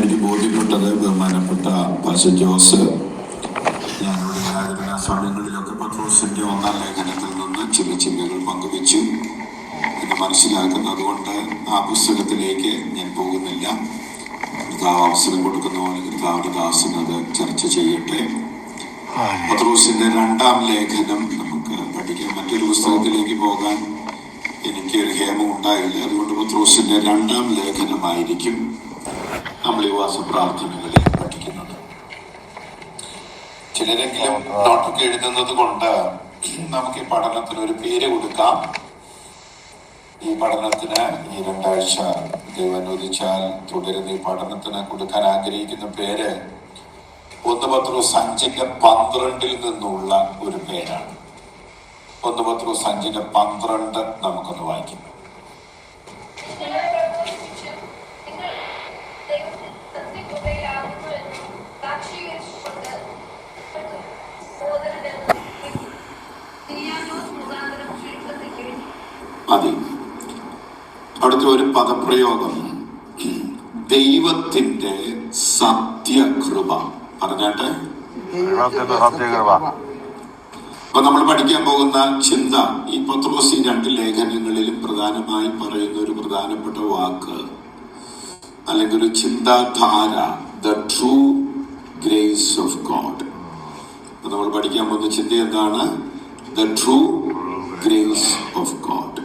എനിക്ക് ബോധ്യപ്പെട്ടത് ബഹുമാനപ്പെട്ട പാസ്റ്റർ ജോസ് ഞാനിവിടെ ആരാധന സമയങ്ങളിലൊക്കെ പത്രോസിന്റെ 1-ാം ലേഖനത്തിൽ നിന്ന് ചില ചിന്തകൾ പങ്കുവെച്ചു എന്ന് മനസ്സിലാക്കുന്നത് കൊണ്ട് ആ പുസ്തകത്തിലേക്ക് ഞാൻ പോകുന്നില്ല. കർത്താവ് അവസരം കൊടുക്കുന്ന പോലെ കർത്താവിന്റെ ദാസൻ അത് ചർച്ച ചെയ്യട്ടെ. പത്രോസിന്റെ 2-ാം ലേഖനം നമുക്ക് പഠിക്കാം. മറ്റൊരു പുസ്തകത്തിലേക്ക് പോകാൻ എനിക്ക് ഒരു ഹേമം ഉണ്ടായില്ല. അതുകൊണ്ട് പത്രോസിന്റെ 2-ാം ലേഖനമായിരിക്കും നമ്മൾ ഈ വാസ പ്രാർത്ഥനകളിൽ പഠിക്കുന്നത്. ചിലരെങ്കിലും നോട്ടൊക്കെ എഴുതുന്നത് കൊണ്ട് നമുക്ക് ഈ പഠനത്തിന് ഒരു പേര് കൊടുക്കാം. ഈ പഠനത്തിന് ഈ 2 ആഴ്ച ദൈവം അനുവദിച്ചാൽ തുടരുന്ന ഈ പഠനത്തിന് കൊടുക്കാൻ ആഗ്രഹിക്കുന്ന പേര് 1 പത്രോസ് 5:12 നിന്നുള്ള ഒരു പേരാണ്. 1 പത്രോസ് 5:12 നമുക്കൊന്ന് വായിക്കാം. അതെ, അവിടുത്തെ ഒരു പദപ്രയോഗം ദൈവത്തിന്റെ സത്യകൃപ പറഞ്ഞാട്ടെ. അപ്പൊ നമ്മൾ പഠിക്കാൻ പോകുന്ന ചിന്ത ഈ പത്രോസ് ഈ 2 ലേഖനങ്ങളിലും പ്രധാനമായി പറയുന്ന ഒരു പ്രധാനപ്പെട്ട വാക്ക് അല്ലെങ്കിൽ ഒരു ചിന്താധാര, the true grace of God. അപ്പൊ നമ്മൾ പഠിക്കാൻ പോകുന്ന ചിന്ത എന്താണ്? The true grace of God.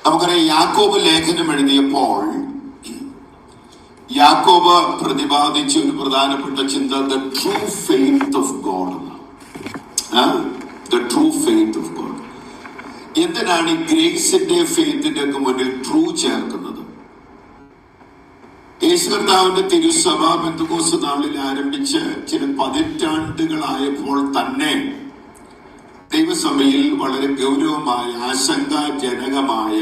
നമുക്കറിയാം, യാക്കോബ് ലേഖനം എഴുതിയപ്പോൾ യാക്കോബ് പ്രതിപാദിച്ച ഒരു പ്രധാനപ്പെട്ട ചിന്ത the true faith of God എന്നാണ്. The true faith of God. എന്തിനാണ് ഈ ഗ്രേസിന്റെ ഫെയ്ത്തിന്റെ ഒക്കെ മുന്നിൽ ട്രൂ ചേർക്കുന്നത്? യേശു കർത്താവിന്റെ തിരുസഭ പെന്തക്കോസ്ത് നാളിൽ ആരംഭിച്ച് ചില പതിറ്റാണ്ടുകളായപ്പോൾ തന്നെ ദൈവസഭയിൽ വളരെ ഗൗരവമായ ആശങ്കാജനകമായ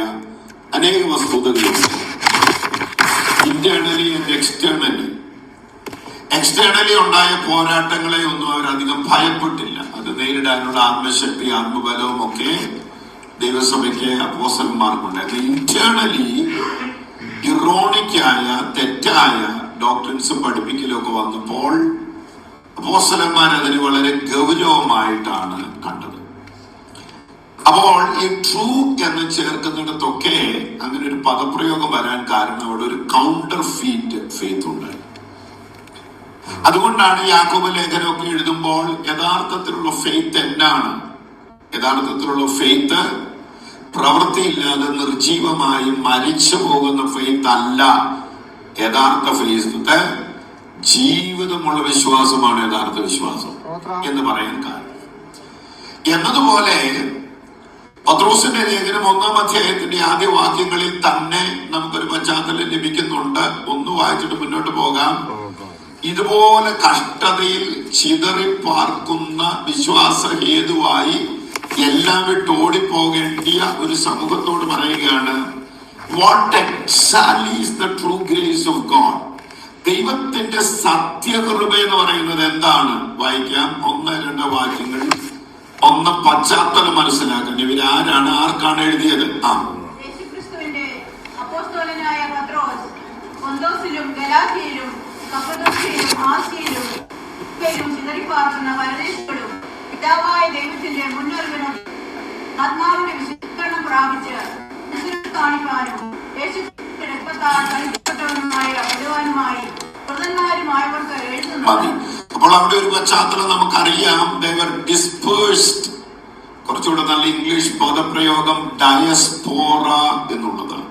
അനേക വസ്തുതകളുണ്ട്. Internally and externally. എക്സ്റ്റേണലി ഉണ്ടായ പോരാട്ടങ്ങളെ ഒന്നും അവരധികം ഭയപ്പെട്ടില്ല. അത് നേരിടാനുള്ള ആത്മശക്തി, ആത്മബലവും ഒക്കെ ദൈവസഭയ്ക്ക് അപ്പോസ്തലന്മാർക്കുണ്ടായിരുന്നു. ഇന്റേണലി ഇറോണിക്കായ തെറ്റായ ഡോക്ട്രിൻസും പഠിപ്പിക്കലും ഒക്കെ വന്നപ്പോൾ അപ്പോസ്തലന്മാർ അതിന് വളരെ ഗൗരവമായിട്ടാണ് കണ്ടത്. അപ്പോൾ ഈ ട്രൂ എന്ന് ചേർക്കുന്നിടത്തൊക്കെ അങ്ങനെ ഒരു പദപ്രയോഗം വരാൻ കാരണം അവിടെ ഒരു കൗണ്ടർ ഫെയ്ത്ത് ഉണ്ടായി. അതുകൊണ്ടാണ് യാക്കോബ് ലേഖനമൊക്കെ എഴുതുമ്പോൾ യഥാർത്ഥത്തിലുള്ള ഫെയ്ത്ത് എന്താണ്? യഥാർത്ഥത്തിലുള്ള ഫെയ്ത്ത് പ്രവൃത്തിയില്ലാതെ നിർജീവമായി മരിച്ചു പോകുന്ന ഫെയ്ത്ത് അല്ല. യഥാർത്ഥ ഫെയ്ത്ത് ജീവിതമുള്ള വിശ്വാസമാണ് യഥാർത്ഥ വിശ്വാസം എന്ന് പറയാൻ കാരണം. എന്നതുപോലെ പത്രോസിന്റെ ലേഖനം 1-ാം അധ്യായത്തിന്റെ ആദ്യ വാക്യങ്ങളിൽ തന്നെ നമുക്കൊരു പശ്ചാത്തലം ലഭിക്കുന്നുണ്ട്. ഒന്ന് വായിച്ചിട്ട് മുന്നോട്ട് പോകാം. ഇതുപോലെ കഷ്ടതയിൽ ചിതറിപ്പാർക്കുന്ന വിശ്വാസ ഹേതുവായി എല്ലാം വിട്ട് ഓടിപ്പോകേണ്ടിയ ഒരു സമൂഹത്തോട് പറയുകയാണ്, what exactly is the true grace of God. ദൈവത്തിന്റെ സത്യകൃപ എന്ന് പറയുന്നത് എന്താണ്? വായിക്കാം 1-2 വാക്യങ്ങൾ. ഒന്ന് പശ്ചാത്തലം മനസ്സിലാക്കണം. ഇവരാരാണ്, ആർക്കാണ് എഴുതിയത്? യേശുക്രിസ്തുവിന്റെ അപ്പോസ്തലനായ പത്രോസ് പൊന്തോസിലും ഗലാത്യയിലും കപ്പദോക്യയിലും ആസ്യയിലും ചിതറിപ്പാർക്കുന്ന പരദേശികളും പിതാവായ ദൈവത്തിന്റെ മുന്നറിവിനും ആത്മാവിന്റെ വിശുദ്ധീകരണം പ്രാപിച്ച് കാണിക്കാനും യേശുക്രിസ്തുവിന്റെ രക്തത്താൽ കഴിക്കപ്പെട്ടവനുമായ ബലവാനുമായി പ്രധാനമാരുമായവർക്ക് എഴുതുന്നു. അപ്പോൾ അവിടെ ഒരു പശ്ചാത്തലം നമുക്കറിയാം. they were dispersed. കുറച്ചുകൂടെ നല്ല ഇംഗ്ലീഷ് പദപ്രയോഗം ഡയസ്പോറ എന്നുള്ളതാണ്.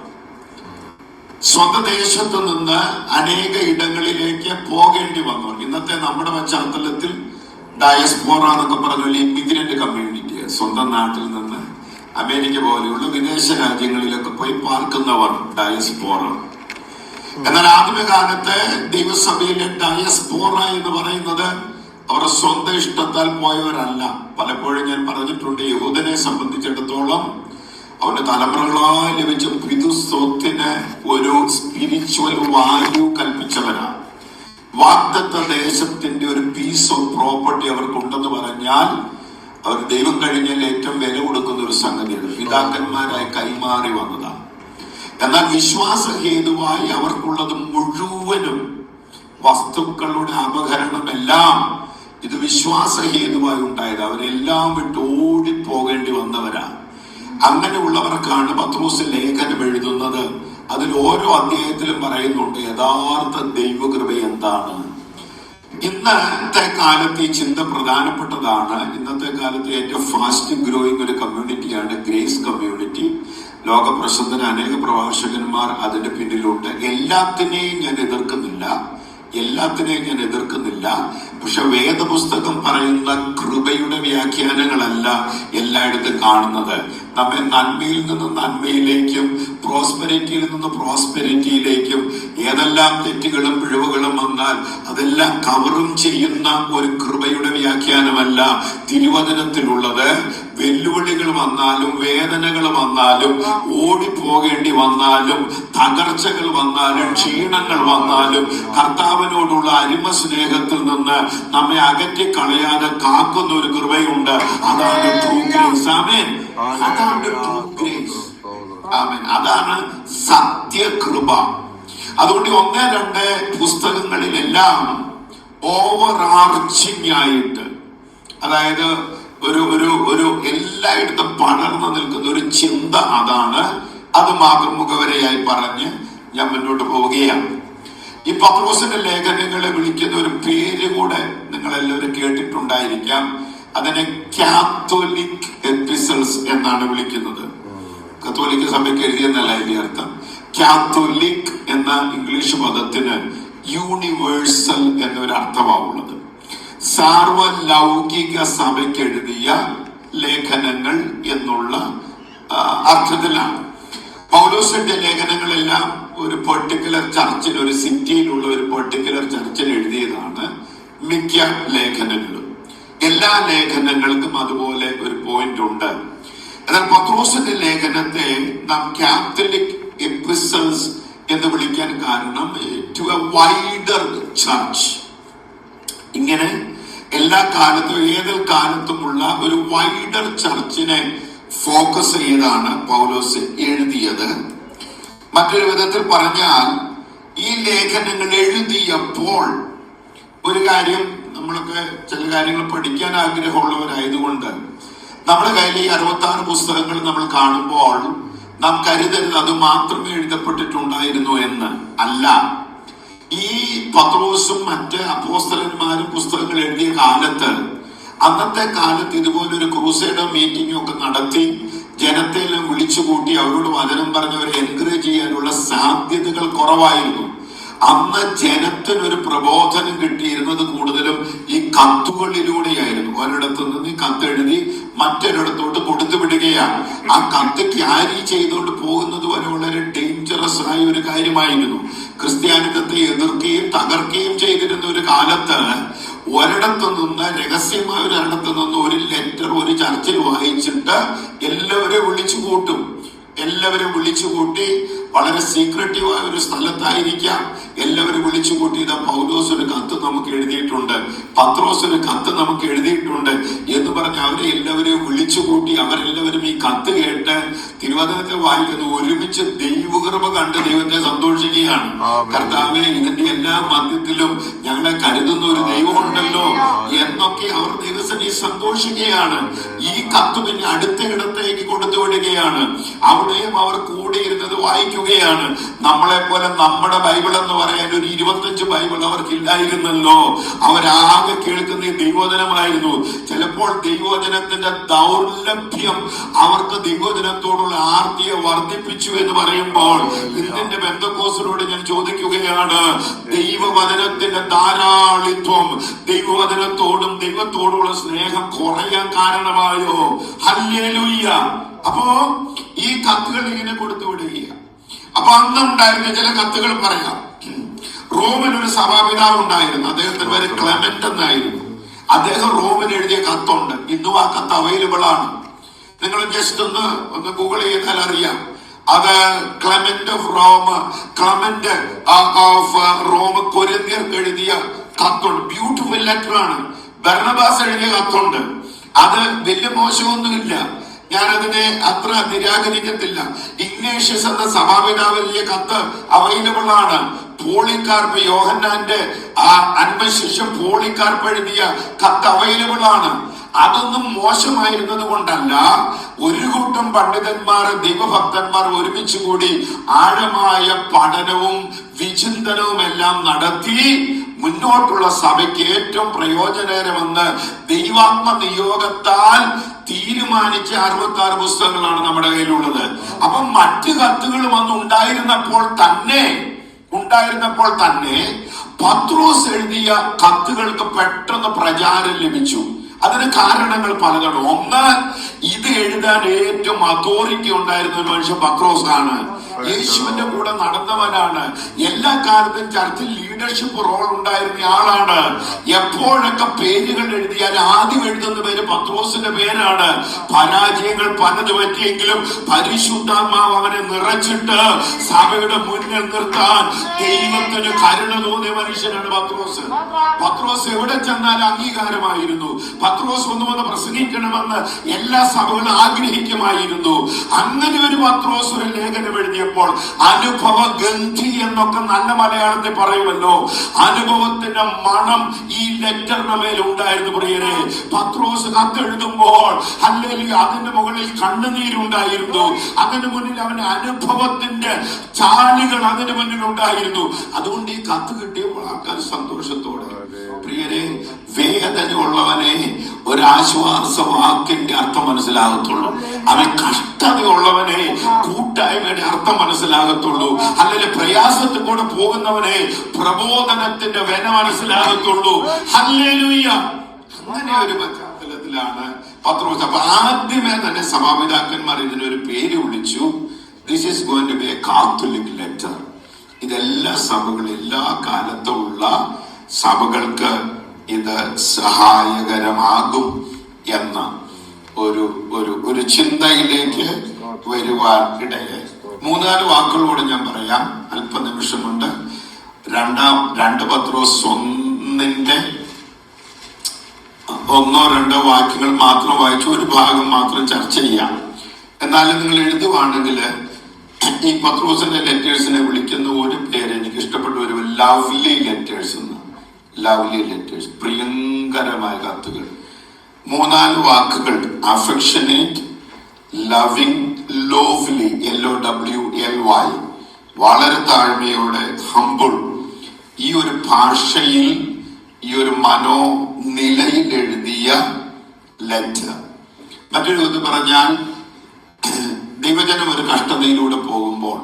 സ്വന്തദേശത്ത് നിന്ന് അനേക ഇടങ്ങളിലേക്ക് പോകേണ്ടി വന്നു. ഇന്നത്തെ നമ്മുടെ പശ്ചാത്തലത്തിൽ ഡയസ്പോറ എന്നൊക്കെ പറഞ്ഞാൽ ഇമിഗ്രന്റ് കമ്മ്യൂണിറ്റി, സ്വന്തം നാട്ടിൽ നിന്ന് അമേരിക്ക പോലെയുള്ള വിദേശ രാജ്യങ്ങളിലൊക്കെ പോയി പാർക്കുന്നവർ ഡയസ്പോറ. എന്നാൽ ആദ്യകാലത്ത് ദൈവസഭയിലെ ഡയസ്പോറ എന്ന് പറയുന്നത് അവർ സ്വന്തം ഇഷ്ടത്താൽ പോയവരല്ല. പലപ്പോഴും ഞാൻ പറഞ്ഞിട്ടുണ്ട്, യഹൂദനെ സംബന്ധിച്ചിടത്തോളം അവന്റെ തലമുറകളായി ലഭിച്ച പിതൃസ്വത്തിന് ഒരു സ്പിരിച്വൽ വാല്യൂ കൽപ്പിച്ചവരാണ്. വാഗ്ദത്ത ദേശത്തിന്റെ ഒരു പീസ് ഓഫ് പ്രോപ്പർട്ടി അവർക്കുണ്ടെന്ന് പറഞ്ഞാൽ അവർ ദൈവം കഴിഞ്ഞാൽ ഏറ്റവും വില കൊടുക്കുന്ന ഒരു സംഗതിയാണ്. പിതാക്കന്മാരായി കൈമാറി വന്നതാണ്. എന്നാൽ വിശ്വാസ ഹേതുവായി അവർക്കുള്ളത് മുഴുവൻ വസ്തുക്കളുടെ അപഹരണമെല്ലാം ഇത് വിശ്വാസഹേതുവായി ഉണ്ടായത്. അവരെല്ലാം വിട്ട് ഓടിപ്പോകേണ്ടി വന്നവരാ. അങ്ങനെയുള്ളവർക്കാണ് പത്രോസ് ലേഖനം എഴുതുന്നത്. അതിൽ ഓരോ അധ്യായത്തിലും പറയുന്നുണ്ട് യഥാർത്ഥ ദൈവകൃപ എന്താണ്. ഇന്നത്തെ കാലത്ത് ഈ ചിന്ത പ്രധാനപ്പെട്ടതാണ്. ഇന്നത്തെ കാലത്ത് ഏറ്റവും ഫാസ്റ്റ് ഗ്രോയിങ് ഒരു കമ്മ്യൂണിറ്റിയാണ് ഗ്രേസ് കമ്മ്യൂണിറ്റി. ലോകപ്രസിദ്ധന അനേക പ്രഭാഷകന്മാർ അതിന്റെ പിന്നിലുണ്ട്. എല്ലാത്തിനെയും ഞാൻ എതിർക്കുന്നില്ല. പക്ഷെ വേദപുസ്തകം പറയുന്ന കൃപയുടെ വ്യാഖ്യാനങ്ങളല്ല എല്ലായിടത്തും കാണുന്നത്. നമ്മെ നന്മയിൽ നിന്ന് നന്മയിലേക്കും പ്രോസ്പെരിറ്റിയിൽ നിന്ന് പ്രോസ്പെരിറ്റിയിലേക്കും ഏതെല്ലാം തെറ്റുകളും പിഴവുകളും വന്നാൽ അതെല്ലാം കവറും ചെയ്യുന്ന ഒരു കൃപയുടെ വ്യാഖ്യാനമല്ല തിരുവചനത്തിലുള്ളത്. വെല്ലുവിളികൾ വന്നാലും വേദനകൾ വന്നാലും ഓടിപ്പോകേണ്ടി വന്നാലും തകർച്ചകൾ വന്നാലും ക്ഷീണങ്ങൾ വന്നാലും കർത്താവിനോടുള്ള അരിമ സ്നേഹത്തിൽ നിന്ന് നമ്മെ അകറ്റി കളയാതെ കാക്കുന്ന ഒരു കൃപയുണ്ട്. അതാണ് ട്രൂ ഗ്രേസ്. ആമേൻ. അതാണ് ട്രൂ ഗ്രേസ്. ആമേൻ. അതാണ് സത്യകൃപ. അതുകൊണ്ട് 1-2 പുസ്തകങ്ങളിലെല്ലാം ഓവർ ആർച്ചിങ് ആയിട്ട്, അതായത് ഒരു എല്ലായിടത്തും പടർന്നു നിൽക്കുന്ന ഒരു ചിന്ത അതാണ്. അത് മാത്രം മുഖവരയായി പറഞ്ഞ് ഞാൻ മുന്നോട്ട് പോവുകയാണ്. ഈ പത്രോസിന്റെ ലേഖനങ്ങളെ വിളിക്കുന്ന ഒരു പേര് കൂടെ നിങ്ങൾ എല്ലാവരും കേട്ടിട്ടുണ്ടായിരിക്കാം. അതിനെ കാത്തോലിക് എപ്പിസൽസ് എന്നാണ് വിളിക്കുന്നത്. കത്തോലിക്ക സഭയ്ക്ക് എഴുതിയെന്നല്ല ഇതിന്റെ അർത്ഥം. കാത്തോലിക് എന്ന ഇംഗ്ലീഷ് പദത്തിന് യൂണിവേഴ്സൽ എന്നൊരു അർത്ഥമാവുള്ളത്. സാർവലൗകിക സഭയ്ക്ക് എഴുതിയ ലേഖനങ്ങൾ എന്നുള്ള അർത്ഥത്തിലാണ്. പൗലോസിന്റെ ലേഖനങ്ങളെല്ലാം ഒരു പെർട്ടിക്കുലർ ചർച്ചിൽ, ഒരു സിറ്റിയിലുള്ള ഒരു പെർട്ടിക്കുലർ ചർച്ചിൽ എഴുതിയതാണ് മിക്ക ലേഖനങ്ങളും. എല്ലാ ലേഖനങ്ങൾക്കും അതുപോലെ ഒരു പോയിന്റ് ഉണ്ട്. എന്നാൽ പത്രോസിന്റെ ലേഖനത്തെ നാം കാത്തലിക് എപ്പിസൽസ് എന്ന് വിളിക്കാൻ കാരണം ടു എ വൈഡർ ചർച്ച്. ഇങ്ങനെ എല്ലാ കാലത്തും ഏതൊരു കാലത്തുമുള്ള ഒരു വൈഡർ ചർച്ചിനെ ഫോക്കസ് ചെയ്താണ് പൗലോസ് എഴുതിയത്. മറ്റൊരു വിധത്തിൽ പറഞ്ഞാൽ ഈ ലേഖനങ്ങൾ എഴുതിയപ്പോൾ ഒരു കാര്യം, നമ്മളൊക്കെ ചില കാര്യങ്ങൾ പഠിക്കാൻ ആഗ്രഹമുള്ളവരായതുകൊണ്ട് നമ്മുടെ കയ്യിൽ ഈ 66 പുസ്തകങ്ങൾ നമ്മൾ കാണുമ്പോൾ നാം കരുതരുത് അത് മാത്രമേ എഴുതപ്പെട്ടിട്ടുണ്ടായിരുന്നു എന്ന്. അല്ല, ഈ പത്രോസും മറ്റ് അപ്പോസ്തലന്മാരും പുസ്തകങ്ങൾ എഴുതിയ കാലത്ത്, അന്നത്തെ കാലത്ത് ഇതുപോലൊരു ക്രൂസൈഡർ മീറ്റിംഗ് ഒക്കെ നടത്തി ജനത്തെ എല്ലാം വിളിച്ചുകൂട്ടി അവരോട് വചനം പറഞ്ഞവരെ എൻകറേജ് ചെയ്യാനുള്ള സാധ്യതകൾ കുറവായിരുന്നു. അന്ന് ജനത്തിനൊരു പ്രബോധനം കിട്ടിയിരുന്നത് കൂടുതലും ഈ കത്തുകളിലൂടെയായിരുന്നു. ഒരിടത്തു നിന്ന് ഈ കത്തെഴുതി മറ്റൊരിടത്തോട്ട് കൊടുത്തു വിടുകയാണ്. ആ കത്ത് ക്യാരി ചെയ്തുകൊണ്ട് പോകുന്നത് വരെ വളരെ ഡേഞ്ചറസ് ആയ ഒരു കാര്യമായിരുന്നു. ക്രിസ്ത്യാനിത്വത്തെ എതിർക്കുകയും തകർക്കുകയും ചെയ്തിരുന്ന ഒരു കാലത്ത് ഒരിടത്തു നിന്ന് രഹസ്യമായ ഒരിടത്തു നിന്ന് ഒരു ലെറ്റർ ഒരു ചർച്ചിൽ വായിച്ചിട്ട് എല്ലാവരെയും വിളിച്ചുകൂട്ടി വളരെ സീക്രട്ടീവായ ഒരു സ്ഥലത്തായിരിക്കാം എല്ലാവരും വിളിച്ചുകൂട്ടി ഇതാ പൗലോസ് ഒരു കത്ത് നമുക്ക് എഴുതിയിട്ടുണ്ട്, പത്രോസ് ഒരു കത്ത് നമുക്ക് എഴുതിയിട്ടുണ്ട് എന്ന് പറഞ്ഞ് അവരെ എല്ലാവരെയും വിളിച്ചുകൂട്ടി അവരെല്ലാവരും ഈ കത്ത് കേട്ട് തിരുവചനത്തെ വായിക്കുന്നു. ഒരുമിച്ച് ദൈവകൃപ കണ്ട് ദൈവത്തെ സന്തോഷിക്കുകയാണ്. കർത്താവേ, ഇതിന്റെ എല്ലാ മധ്യത്തിലും ഞങ്ങളെ കരുതുന്ന ഒരു ദൈവമുണ്ടല്ലോ എന്നൊക്കെ അവർ ദൈവസന്നിധിയിൽ സന്തോഷിക്കുകയാണ്. ഈ കത്ത് പിന്നെ അടുത്ത ഇടത്തേക്ക് കൊടുത്തു വിടുകയാണ്. അവിടെയും അവർ കൂടിയിരുന്നത് വായിക്കുകയാണ്. നമ്മളെ പോലെ നമ്മുടെ ബൈബിൾ എന്ന് പറയാൻ ഒരു 25 ബൈബിൾ അവർക്കില്ലായിരുന്നല്ലോ. അവരാകെ കേൾക്കുന്ന ഈ ദൈവവചനമായിരുന്നു. ചിലപ്പോൾ ദൈവവചനത്തിന്റെ ദൗർലഭ്യം അവർക്ക് ദൈവവചനത്തോടുള്ള ആർത്തിയെ വർദ്ധിപ്പിച്ചു എന്ന് പറയുമ്പോൾ ഇതിന്റെ പെന്തക്കോസ്തിനോട് ഞാൻ ചോദിക്കുകയാണ്, ദൈവവചനത്തിന്റെ ധാരാളിത്വം ദൈവവചനത്തോടും ദൈവത്തോടുള്ള സ്നേഹം കുറയാൻ കാരണമായോ? ഹല്ലേലൂയ. അപ്പോ ഈ കത്തുകൾ ഇങ്ങനെ കൊടുത്തു വിടുകയാണ്. അപ്പൊ അന്നുണ്ടായിരുന്ന ചില കത്തുകൾ പറയാം. റോമിൽ ഒരു സഭാപിതാവ് ഉണ്ടായിരുന്നു. അദ്ദേഹത്തിന്റെ പേര് ക്ലെമന്റ് എന്നായിരുന്നു. അദ്ദേഹം റോമിൽ എഴുതിയ കത്തുണ്ട്. ഇന്നും ആ കത്ത് അവൈലബിൾ ആണ്. നിങ്ങൾ ജസ്റ്റ് ഒന്ന് ഗൂഗിൾ ചെയ്താൽ അറിയാം. അത് Clement of Rome, Clement of Rome കൊരിന്ത്യർക്ക് എഴുതിയ കത്തുണ്ട്. ബ്യൂട്ടിഫുൾ ലെറ്റർ ആണ്. ബർണബാസ് എഴുതിയ കത്തുണ്ട്. അത് വലിയ മോശമൊന്നുമില്ല. ഞാനതിനെ അത്ര നിരാകരിക്കത്തില്ല. ഇഗ്നേഷ്യസ് എന്ന സഭാപിതാവ് എഴുതിയ കത്ത് അവൈലബിൾ ആണ്. പോളികാർപ്പ്, യോഹന്നാന്റെ അന്മശിഷ്യം പോളികാർപ്പ് എഴുതിയ കത്ത് അവൈലബിൾ ആണ്. അതൊന്നും മോശമായിരുന്നത് കൊണ്ടല്ല, ഒരു കൂട്ടം പണ്ഡിതന്മാർ, ദൈവഭക്തന്മാർ ഒരുമിച്ച് കൂടി ആഴമായ പഠനവും വിചിന്തനവും എല്ലാം നടത്തി മുന്നോട്ടുള്ള സഭയ്ക്ക് ഏറ്റവും പ്രയോജനകരമെന്ന് ദൈവാത്മ നിയോഗത്താൽ തീരുമാനിച്ച 66 പുസ്തകങ്ങളാണ് നമ്മുടെ കയ്യിലുള്ളത്. അപ്പം മറ്റു കത്തുകളും അന്ന് ഉണ്ടായിരുന്നപ്പോൾ തന്നെ പത്രോസ് എഴുതിയ കത്തുകൾക്ക് പെട്ടെന്ന് പ്രചാരം ലഭിച്ചു. അതിന് കാരണങ്ങൾ പലതാണ്. ഒന്ന്, ഇത് എഴുതാൻ ഏറ്റവും അതോറിറ്റി ഉണ്ടായിരുന്ന ഒരു മനുഷ്യൻ പത്രോസാണ്. യേശുവിന്റെ കൂടെ നടന്നവനാണ്. എല്ലാ കാലത്തും ചർച്ചിൽ ലീഡർഷിപ്പ് റോൾ ഉണ്ടായിരുന്ന ആളാണ്. എപ്പോഴൊക്കെ പേരുകൾ എഴുതിയാൽ ആദ്യം എഴുതുന്ന പേര് പത്രോസിന്റെ പേരാണ്. പരാജയങ്ങൾ പലത് പറ്റിയെങ്കിലും പരിശുദ്ധാത്മാവ് അവനെ നിറച്ചിട്ട് സഭയുടെ മുന്നിൽ നിർത്താൻ ദൈവത്തിന് കരുണ തോന്നിയ മനുഷ്യനാണ് പത്രോസ്. പത്രോസ് എവിടെ ചെന്നാലും അംഗീകാരമായിരുന്നു. പത്രോസ് വന്ന് പ്രസംഗിക്കണമെന്ന് എല്ലാ സഭകളും ആഗ്രഹിക്കുമായിരുന്നു. അങ്ങനെ ഒരു പത്രോസ് ഒരു ലേഖനം എഴുതിയപ്പോൾ അനുഭവ ഗന്ധി എന്നൊക്കെ നല്ല മലയാളത്തിൽ പറയുമല്ലോ, അനുഭവത്തിന്റെ മണം ഈ ലെറ്ററിന്റെ മേൽ ഉണ്ടായിരുന്നു. പ്രിയരെ, പത്രോസ് കത്തെഴുതുമ്പോൾ അല്ലെങ്കിൽ അതിന്റെ മുകളിൽ കണ്ണുനീരുണ്ടായിരുന്നു. അതിന് മുന്നിൽ അവന്റെ അനുഭവത്തിന്റെ ചാലുകൾ അതിന് മുന്നിൽ ഉണ്ടായിരുന്നു. അതുകൊണ്ട് ഈ കത്ത് കിട്ടിയപ്പോൾ ആൾക്കാർ സന്തോഷത്തോടെ, പ്രിയരെ, വേദനയുള്ളവനെ ഒരാശ്വാസവാക്കിന്റെ അർത്ഥം മനസ്സിലാകത്തുള്ളൂ. അവൻ കഷ്ടതയുള്ളവനെ കൂട്ടായ്മയുടെ അർത്ഥം മനസ്സിലാകത്തുള്ളൂ. അല്ലെങ്കിൽ പ്രയാസത്തിൽ കൂടെ പോകുന്നവനെ പ്രബോധനത്തിന്റെ വില മനസ്സിലാകത്തുള്ളൂ. ഹല്ലേലൂയ. അങ്ങനെ ഒരു പശ്ചാത്തലത്തിലാണ് പത്രോസ്. അപ്പൊ ആദ്യമേ തന്നെ സഭാപിതാക്കന്മാർ ഇതിനൊരു പേര് വിളിച്ചു, this is going to be a Catholic letter. ഇതെല്ലാ സഭകളും, എല്ലാ കാലത്തുള്ള സഭകൾക്ക് ഇത് സഹായകരമാകും എന്ന ഒരു ചിന്തയിലേക്ക് വരുവാൻ ഇടയായി. 3-4 വാക്കുകളോട് ഞാൻ പറയാം, അല്പനിമിഷമുണ്ട്. 2 പത്രോസ് 1-ന്റെ 1-2 വാക്യങ്ങൾ മാത്രം വായിച്ചു, ഒരു ഭാഗം മാത്രം ചർച്ച ചെയ്യാം. എന്നാലും നിങ്ങൾ എഴുതുവാണെങ്കിൽ ഈ പത്രോസിന്റെ ലെറ്റേഴ്സിനെ വിളിക്കുന്ന ഒരു പേര് എനിക്ക് ഇഷ്ടപ്പെട്ട ഒരു ലവ്ലി ലെറ്റേഴ്സ് എന്ന്. ലവ്ലി ലെറ്റേഴ്സ്, പ്രിയങ്കരമായ കത്തുകൾ. 3-4 വാക്കുകൾ: അഫെക്ഷനേറ്റ്, ലവിങ്, ലോവ്ലി, LOWLY, വളരെ താഴ്മയോടെ, ഹംബിൾ. ഈ ഒരു ഭാഷയിൽ, ഈ ഒരു മനോനിലയിൽ എഴുതിയ ലെറ്റർ. മറ്റൊരു വിധത്തിൽ പറഞ്ഞാൽ, ദൈവജനം ഒരു കഷ്ടതയിലൂടെ പോകുമ്പോൾ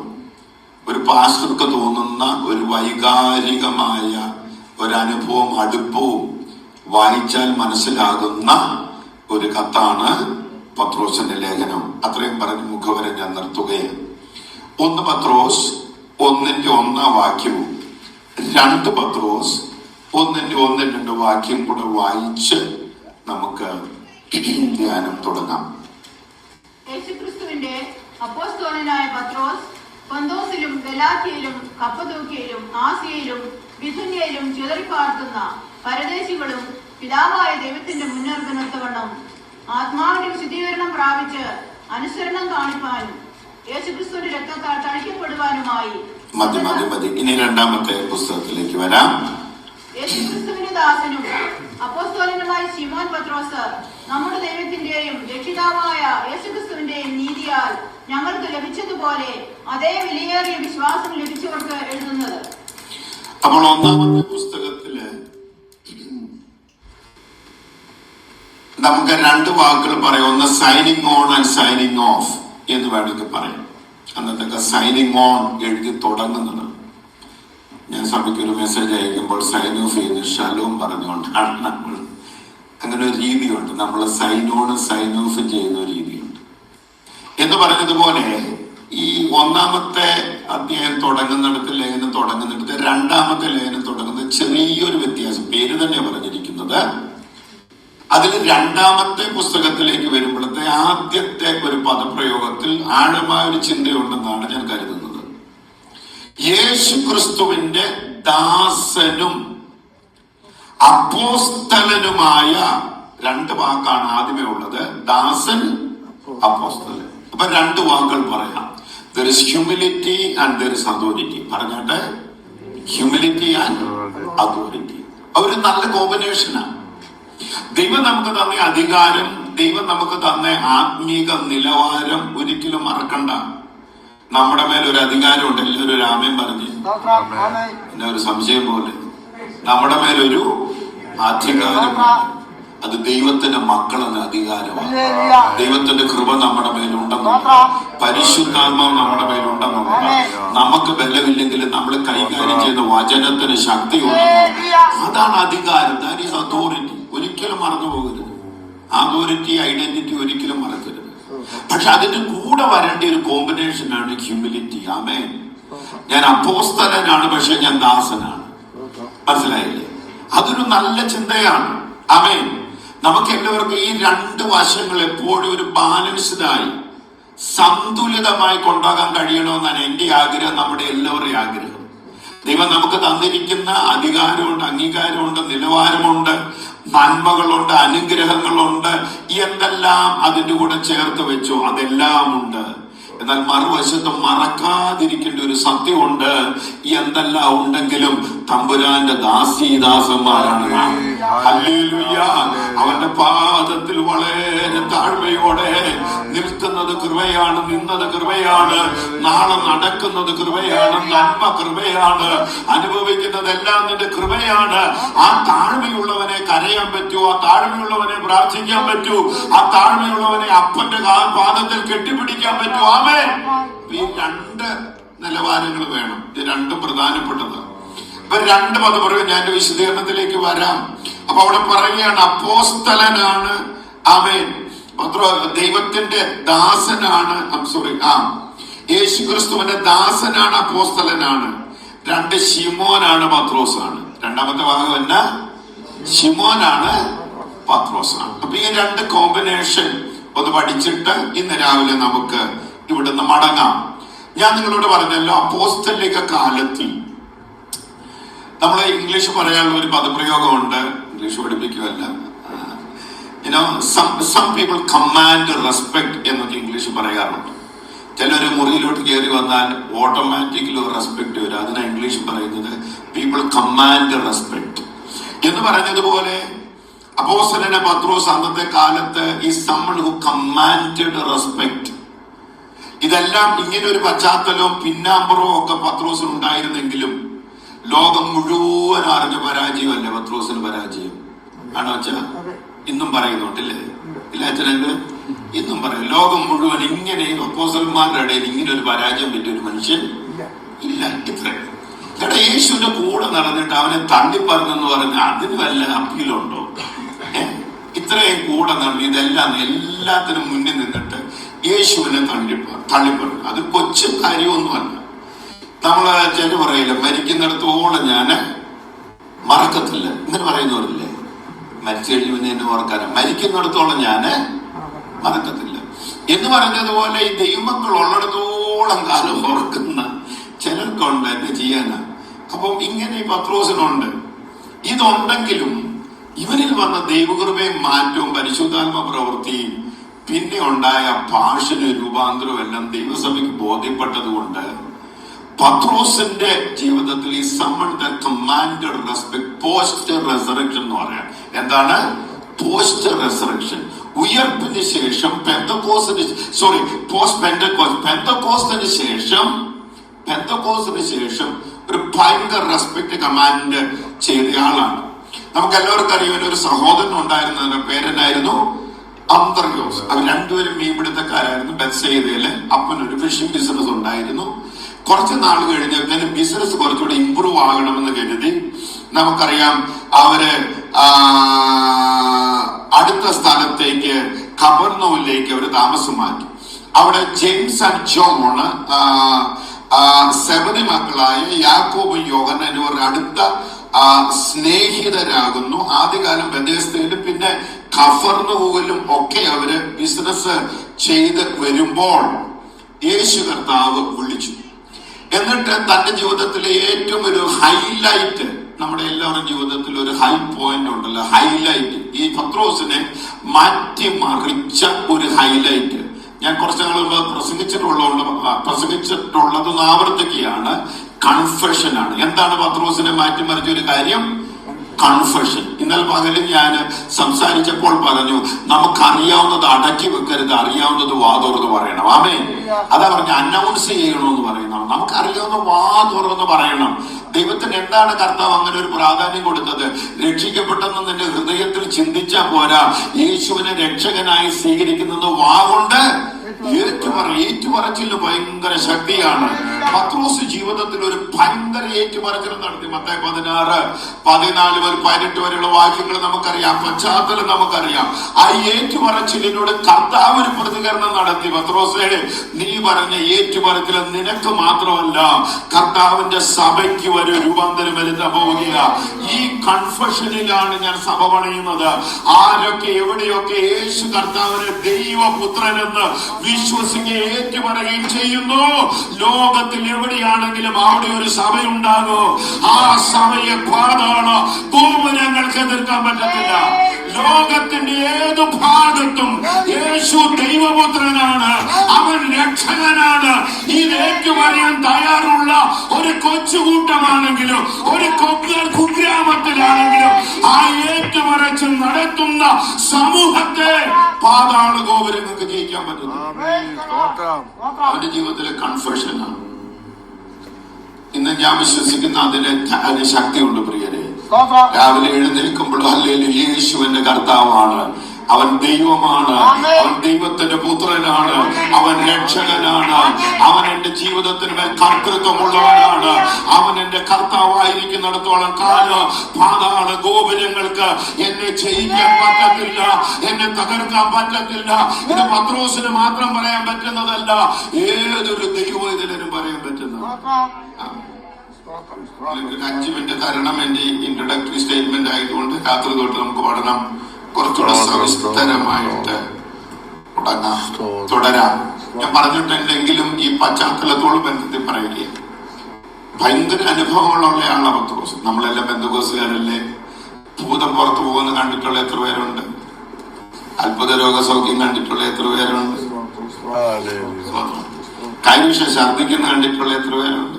ഒരു പാസ്റ്റർക്ക് തോന്നുന്ന ഒരു വൈകാരികമായ ഒരനുഭവം, അടുപ്പവും വായിച്ചാൽ മനസ്സിലാകുന്ന ഒരു കത്താണ് പത്രോസിന്റെ ലേഖനം. അത്രയും പറഞ്ഞ് മുഖവരെ ഞാൻ നിർത്തുകയാണ്. 1 പത്രോസ് 1-ന്റെ 1-ാം വാക്യവും 2 പത്രോസ് 1-ന്റെ 1-2 വാക്യം കൂടെ വായിച്ച് നമുക്ക് ധ്യാനം തുടങ്ങാം. യേശുക്രിസ്തുവിന്റെ അപ്പോസ്തലനായ പത്രോസ്, പൊന്തോസിലും ഗലാത്യയിലും കപ്പദോക്യയിലും ആസിയയിലും ബിഥുന്യയിലും ചിതറിപ്പാർക്കുന്ന പരദേശികളും പിതാവായ ദൈവത്തിന്റെ മുന്നറിയിപ്പിനൊത്തവണ്ണം ആത്മാവിന്റെ വിശുദ്ധീകരണം പ്രാപിച്ച് അനുസരണം കാണിപ്പാനും യേശുക്രിസ്തുവിന്റെ രക്തത്താൽ തളിക്കപ്പെടുവാനുമായി. മതി. ഇനി 2-ാമത്തെ പുസ്തകത്തിലേക്ക് വരാം. യേശുക്രിസ്തുവിന്റെ ദാസനും അപ്പോസ്തലനുമായ ശിമോൻ പത്രോസ്, നമ്മുടെ ദൈവത്തിന്റെയും രക്ഷിതാവായ യേശുക്രിസ്തുവിന്റെയും നീതിയാൽ ഞങ്ങൾക്ക് ലഭിച്ചതുപോലെ അതേ വിലയേറിയ വിശ്വാസം ലഭിച്ചവർക്ക് എഴുതുന്നത്. അപ്പോൾ 1-ാമത്തെ പുസ്തകത്തില് നമുക്ക് 2 വാക്കുകൾ പറയാം. ഒന്ന് signing on and signing off എന്ന് വേണമെങ്കിൽ പറയാം. അന്നത്തെ സൈനിങ് ഓൺ എഴുതി തുടങ്ങുന്നത്. ഞാൻ സഭയ്ക്ക് ഒരു മെസ്സേജ് അയക്കുമ്പോൾ സൈൻ ഓഫ് ചെയ്യുന്ന ഷലോം പറഞ്ഞുകൊണ്ടാണ്. നമ്മൾ അങ്ങനെ ഒരു രീതിയുണ്ട്. നമ്മൾ സൈൻ ഓൺ സൈൻ ഓഫ് ചെയ്യുന്ന ഒരു രീതിയുണ്ട്. എന്ന് പറഞ്ഞതുപോലെ ഈ 1-ാമത്തെ അധ്യായം തുടങ്ങുന്നിടത്ത്, ലേഖനം തുടങ്ങുന്നിടത്ത് 2-ാമത്തെ ലേഖനം തുടങ്ങുന്നത് ചെറിയൊരു വ്യത്യാസം. പേര് തന്നെ പറഞ്ഞിരിക്കുന്നത്. അതിൽ 2-ാമത്തെ പുസ്തകത്തിലേക്ക് വരുമ്പോഴത്തെ ആദ്യത്തെ ഒരു പദപ്രയോഗത്തിൽ ആഴമായ ഒരു ചിന്തയുണ്ടെന്നാണ് ഞാൻ കരുതുന്നത്. യേശുക്രിസ്തുവിന്റെ ദാസനും അപ്പോസ്തലനുമായ 2 വാക്കാണ് ആദ്യമേ ഉള്ളത്. ദാസൻ, അപ്പോസ്തലൻ. അപ്പൊ രണ്ട് വാക്കുകൾ പറയാം. There is humility and there is authority. പറഞ്ഞാട്ടെ, ഹ്യൂമിലിറ്റി ആൻഡ് അതോറിറ്റി. ഒരു നല്ല കോമ്പിനേഷനാണ്. ദൈവം നമുക്ക് തന്ന അധികാരം, ദൈവം നമുക്ക് തന്ന ആത്മീക നിലവാരം ഒരിക്കലും മറക്കണ്ട. നമ്മുടെ മേലൊരു അധികാരമുണ്ട്. എല്ലാവരും ഒരു ആമേൻ പറഞ്ഞ്. പിന്നെ ഒരു സംശയം പോലെ നമ്മുടെ മേലൊരു അധികാരമുണ്ട്. അത് ദൈവത്തിന്റെ മക്കളെന്ന അധികാരമാണ്. ദൈവത്തിന്റെ കൃപ നമ്മുടെ മേലുണ്ടെന്നുള്ള, പരിശുദ്ധാത്മാവ് നമ്മുടെ മേലുണ്ടെന്നുള്ള, നമുക്ക് ബലമില്ലെങ്കിലും നമ്മൾ കൈകാര്യം ചെയ്യുന്ന വചനത്തിന് ശക്തിയുണ്ടെന്ന്, അതാണ് അധികാരം. That is authority. ഒരിക്കലും മറന്നു പോകരുത്. അതോറിറ്റി, ഐഡന്റിറ്റി ഒരിക്കലും മറക്കരുത്. പക്ഷെ അതിന്റെ കൂടെ വരേണ്ട ഒരു കോമ്പിനേഷനാണ് ഹ്യൂമിലിറ്റി. ആമേൻ. ഞാൻ അപ്പോസ്തലനാണ്, പക്ഷെ ഞാൻ ദാസനാണ്. മനസ്സിലായില്ലേ? അതൊരു നല്ല ചിന്തയാണ്. ആമേൻ. നമുക്ക് എല്ലാവർക്കും ഈ രണ്ട് വശങ്ങൾ എപ്പോഴും ഒരു ബാലൻസ്ഡായി സന്തുലിതമായി കൊണ്ടുപോകാൻ കഴിയണമെന്നാണ് എന്റെ ആഗ്രഹം, നമ്മുടെ എല്ലാവരുടെയും ആഗ്രഹം. ദൈവം നമുക്ക് തന്നിരിക്കുന്ന അധികാരമുണ്ട്, അംഗീകാരമുണ്ട്, നിലവാരമുണ്ട്, നന്മകളുണ്ട്, അനുഗ്രഹങ്ങളുണ്ട്. എന്തെല്ലാം അതിന്റെ കൂടെ ചേർത്ത് വെച്ചോ അതെല്ലാം ഉണ്ട്. എന്നാൽ മറുവശത്ത് മറക്കാതിരിക്കേണ്ട ഒരു സത്യമുണ്ട്. എന്തെല്ലാം ഉണ്ടെങ്കിലും തമ്പുരാന്റെ ദാസീദാസന്മാരാണ് നാം. ഹല്ലേലൂയ. അവന്റെ പാദത്തിൽ വളരെ താഴ്മയോടെ നിൽക്കുന്നത് കൃപയാണ്, നിന്നത് കൃപയാണ്, നാളെ നടക്കുന്നത് കൃപയാണ്, നന്മ കൃപയാണ്, അനുഭവിക്കുന്നതെല്ലാം നിന്റെ കൃപയാണ്. ആ താഴ്മയുള്ളവനെ കരയാൻ പറ്റൂ, ആ താഴ്മയുള്ളവനെ പ്രാർത്ഥിക്കാൻ പറ്റൂ, ആ താഴ്മയുള്ളവനെ അപ്പന്റെ പാദത്തിൽ കെട്ടിപ്പിടിക്കാൻ പറ്റൂ. ഈ രണ്ട് നിലവാരങ്ങൾ വേണം. ഇത് രണ്ടും പ്രധാനപ്പെട്ടതാണ്. ഇപ്പൊ രണ്ട് പദം പറയും. ഞാൻ വിശദീകരണത്തിലേക്ക് വരാം. അപ്പൊ അവിടെ പറയുകയാണ് അപ്പോസ്തലനാണ്. ആമേൻ. ദൈവത്തിന്റെ ദാസനാണ്. യേശു ക്രിസ്തുവിന്റെ ദാസനാണ്, അപ്പോസ്തലനാണ്. രണ്ട് ശിമോനാണ്, പത്രോസാണ്. രണ്ടാമത്തെ ഭാഗം എന്നാ? ശിമോനാണ്, പത്രോസാണ്. അപ്പൊ ഈ രണ്ട് കോമ്പിനേഷൻ ഒന്ന് പഠിച്ചിട്ട് ഇന്ന് രാവിലെ നമുക്ക് ഇവിടുന്ന് മടങ്ങാം. ഞാൻ നിങ്ങളോട് പറഞ്ഞല്ലോ, അപ്പോസ്തലിക കാലത്തിൽ നമ്മളെ ഇംഗ്ലീഷ് പറയാനുള്ള ഒരു പദപ്രയോഗമുണ്ട്. ഇംഗ്ലീഷ് പഠിപ്പിക്കുകയല്ല. some people command respect എന്നൊക്കെ ഇംഗ്ലീഷ് പറയാറുണ്ട്. ചിലര് മുറിയിലോട്ട് കയറി വന്നാൽ ഓട്ടോമാറ്റിക്കലി ഒരു റെസ്പെക്ട് വരും. അതിനാ ഇംഗ്ലീഷ് പറയുന്നത് പീപ്പിൾ കമാൻഡ് റെസ്പെക്ട് എന്ന് പറയുന്നതുപോലെ അപ്പോസ്തലനായ പത്രോസ് അന്നത്തെ കാലത്ത് ഈ someone who commanded respect. ഇതെല്ലാം ഇങ്ങനെ ഒരു പശ്ചാത്തലവും പിന്നാമ്പുറവും ഒക്കെ പത്രോസിന് ഉണ്ടായിരുന്നെങ്കിലും ലോകം മുഴുവൻ അറിഞ്ഞ പരാജയമല്ലേ പത്രോസിന് പരാജയം ആണോ അച്ഛാ? ഇന്നും പറയുന്നുണ്ടല്ലേ? ഇല്ല അച്ഛനെങ്കിൽ ഇന്നും പറയും. ലോകം മുഴുവൻ ഇങ്ങനെ അപ്പോസ്തലന്മാരുടെ ഇടയിൽ ഇങ്ങനെ ഒരു പരാജയം പറ്റിയ ഒരു മനുഷ്യൻ ഇല്ല. ഇത്രയും ചേട്ടാ യേശുവിന്റെ കൂടെ നടന്നിട്ട് അവനെ തള്ളിപ്പറഞ്ഞെന്ന് പറഞ്ഞ അതിന് വല്ല അപ്പീലുണ്ടോ? ഇത്രയും കൂടെ നടന്നു ഇതെല്ലാം എല്ലാത്തിനും മുന്നിൽ നിന്നിട്ട് യേശുവിനെ തള്ളിപ്പറഞ്ഞു. അത് കൊച്ചു കാര്യമൊന്നുമല്ല. നമ്മള് ചേട്ടൻ പറയില്ല, മരിക്കുന്നിടത്തോളം ഞാന് മറക്കത്തില്ല. ഇങ്ങനെ പറയുന്നവരില്ലേ? മരിച്ചു കഴിഞ്ഞു എന്നെ ഓർക്കാനും മരിക്കുന്നിടത്തോളം ഞാന് മറക്കത്തില്ല എന്ന് പറഞ്ഞതുപോലെ ഈ ദൈവമക്കൾ ഉള്ളിടത്തോളം കാലം ഓർക്കുന്ന ചിലർക്കുണ്ട്. എന്ത് ചെയ്യാനാ? അപ്പം ഇങ്ങനെ ഈ പത്രോസിനുണ്ട്. ഇതുണ്ടെങ്കിലും ഇവരിൽ വന്ന ദൈവകൃപയും മാറ്റവും പരിശുദ്ധാത്മ പ്രവൃത്തിയും പിന്നെ ഉണ്ടായ ഭാഷണ രൂപാന്തരവും എല്ലാം ദൈവസഭയ്ക്ക് ബോധ്യപ്പെട്ടത് കൊണ്ട് പത്രോസിന്റെ ജീവിതത്തിൽ ഈ someone that commanded respect post resurrection എന്ന് പറയാം. എന്താണ് പോസ്റ്റ് റെസറക്ഷൻ? ഉയർപ്പിന് ശേഷം പെന്തക്കോസ്തിന് ശേഷം ഒരു ഭയങ്കര റെസ്പെക്ട് കമാൻഡ് ചെയ്തയാളാണ്. നമുക്ക് എല്ലാവർക്കും അറിയാൻ ഒരു സഹോദരൻ ഉണ്ടായിരുന്നു. പേരെന്നായിരുന്നു? അന്ത്രയോസ്. അവർ രണ്ടുപേരും മീൻപിടുത്തക്കാരായിരുന്നു. ബെത്സയിദയില് അപ്പനൊരു ഫിഷിംഗ് ബിസിനസ് ഉണ്ടായിരുന്നു. കുറച്ച് നാൾ കഴിഞ്ഞ് ബിസിനസ് കുറച്ചുകൂടി ഇമ്പ്രൂവ് ആകണമെന്ന് കരുതി നമുക്കറിയാം അവര് അടുത്ത സ്ഥലത്തേക്ക് കബർനൌമിലേക്ക് അവർ താമസം മാറ്റി. അവിടെ ജെയിംസ് ആൻഡ് ജോൺ സെബദി മക്കളായ യാക്കോബും യോഹന്നാനും എന്നിവർ അടുത്ത സ്നേഹിതരാകുന്നു. ആദ്യകാലം ബെഥസ്ദയിലും പിന്നെ കഫർനഹൂമിലും ഒക്കെ അവര് ബിസിനസ് ചെയ്ത് വരുമ്പോൾ യേശു കർത്താവ് വിളിച്ചു. എന്നിട്ട് തന്റെ ജീവിതത്തിലെ ഏറ്റവും ഒരു ഹൈലൈറ്റ്, നമ്മുടെ എല്ലാവരുടെ ജീവിതത്തിൽ ഒരു ഹൈ പോയിന്റ് ഉണ്ടല്ലോ, ഹൈലൈറ്റ്, ഈ പത്രോസിനെ മാറ്റിമറിച്ച ഒരു ഹൈലൈറ്റ് ഞാൻ കുറച്ച് നാൾ പ്രസംഗിച്ചിട്ടുള്ളത് ആവർത്തിക്കുകയാണ്. കൺഫെഷനാണ്. എന്താണ് പത്രോസിനെ മാറ്റിമറിച്ച ഒരു കാര്യം? കൺഫെഷൻ. ഇന്നലെ പകലും ഞാൻ സംസാരിച്ചപ്പോൾ പറഞ്ഞു, നമുക്കറിയാവുന്നത് അടക്കി വെക്കരുത്, അറിയാവുന്നത് വാ തുറന്ന് പറയണം. ആമേൻ. അതാ പറഞ്ഞ അനൗൺസ് ചെയ്യണമെന്ന് പറയുന്നത്. നമുക്കറിയാവുന്ന വാ തുറന്ന് പറയണം. ദൈവത്തിന് എന്താണ് കർത്താവ് അങ്ങനെ ഒരു പ്രാധാന്യം കൊടുത്തത്? രക്ഷിക്കപ്പെട്ടെന്ന് നിന്റെ ഹൃദയത്തിൽ ചിന്തിച്ചാൽ പോരാ, യേശുവിനെ രക്ഷകനായി സ്വീകരിക്കുന്നത് വാ കൊണ്ട് ഏറ്റുപറച്ചില് ഭയങ്കര ശക്തിയാണ്. പത്രോസ് ജീവിതത്തിൽ ഒരു ഭയങ്കര ഏറ്റുപറച്ചിൽ നടത്തി. മത്തായി 16-14 മുതൽ 18 വരെയുള്ള വാക്യങ്ങൾ നമുക്കറിയാം, പശ്ചാത്തലം നമുക്കറിയാം. ആ ഏറ്റുപറച്ചിലിനോട് കർത്താവ് ഒരു പ്രതികരണം നടത്തി. പത്രോസേ, നീ പറഞ്ഞ ഏറ്റുപറച്ചിൽ നിനക്ക് മാത്രമല്ല, കർത്താവിന്റെ സഭയ്ക്ക് ഒരു രൂപാന്തരം വരുത്താൻ പോവുക. ഈ കൺഫെഷനിലാണ് ഞാൻ സഭ പണിയുന്നത്. ആരൊക്കെ എവിടെയൊക്കെ യേശു കർത്താവിനെ ദൈവപുത്രനെന്ന് വിശ്വസിക്കുകയും ഏറ്റുപറയുകയും ചെയ്യുന്നു, ലോകത്തിൽ എവിടെയാണെങ്കിലും അവിടെ ഒരു സഭയുണ്ടാകും. ആ സഭയെ പാതാള ഗോപുരങ്ങൾക്ക് എതിർക്കാൻ പറ്റത്തില്ല. ലോകത്തിന്റെ ഏതു ഭാഗത്തും യേശു ദൈവപുത്രനാണ്, അവൻ രക്ഷകനാണ്. ഇത് ഏറ്റുപറയാൻ തയ്യാറുള്ള ഒരു കൊച്ചുകൂട്ടമാണെങ്കിലും ഒരു കുഗ്രാമത്തിലാണെങ്കിലും ആ ഏറ്റുപറച്ചിൽ നടത്തുന്ന സമൂഹത്തെ പാതാള ഗോപുരങ്ങൾക്ക് ജയിക്കാൻ പറ്റുന്നു. അവന്റെ ജീവിതത്തിലെ കൺഫെഷനാണ്. ഇന്ന് ഞാൻ വിശ്വസിക്കുന്ന അതിന് ശക്തിയുണ്ട് പ്രിയരെ. രാവിലെ എഴുന്നേൽക്കുമ്പോൾ ഹല്ലേലൂയ, യേശുവിന്റെ കർത്താവാണ്, അവൻ ദൈവമാണ്, അവൻ ദൈവത്തിന്റെ പുത്രനാണ്, അവൻ രക്ഷകനാണ്, അവൻ എന്റെ ജീവിതത്തിന് മേൽ കർത്തൃത്വമുള്ളവനാണ്. അവൻ എന്റെ കർത്താവായിരിക്കുന്നിടത്തോളം കാലം പാതാള ഗോപുരങ്ങൾക്ക് എന്നെ ജയിക്കാൻ പറ്റത്തില്ല, എന്നെ തകർക്കാൻ പറ്റത്തില്ല. ഇത് പത്രോസിന് മാത്രം പറയാൻ പറ്റുന്നതല്ല, ഏതൊരു ദൈവത്തിനും പറയാൻ പറ്റുന്നത്. 5 മിനിറ്റ് തരണം. എന്റെ ഇൻട്രൊഡക്ടറി സ്റ്റേറ്റ്മെന്റ് ആയതുകൊണ്ട് രാത്രി തൊട്ട് നമുക്ക് പഠനം കുറച്ചുകൂടെ സവിസ്തരമായിട്ട് തുടരാം. ഞാൻ പറഞ്ഞിട്ടുണ്ടെങ്കിലും ഈ പശ്ചാത്തലത്തോട് ബന്ധത്തിൽ പറയുക. ഭയങ്കര അനുഭവങ്ങളുള്ള ആളാണ് പത്രോസ്. നമ്മളെല്ലാം ബന്ധുക്കോസുകാരല്ലേ? ഭൂതം പുറത്തു പോകുന്ന കണ്ടിട്ടുള്ള എത്ര പേരുണ്ട്? അത്ഭുത രോഗസൗഖ്യം കണ്ടിട്ടുള്ള എത്ര പേരുണ്ട്? കൈവിഷ ഛർദ്ദിക്കുന്ന കണ്ടിട്ടുള്ള എത്ര പേരുണ്ട്?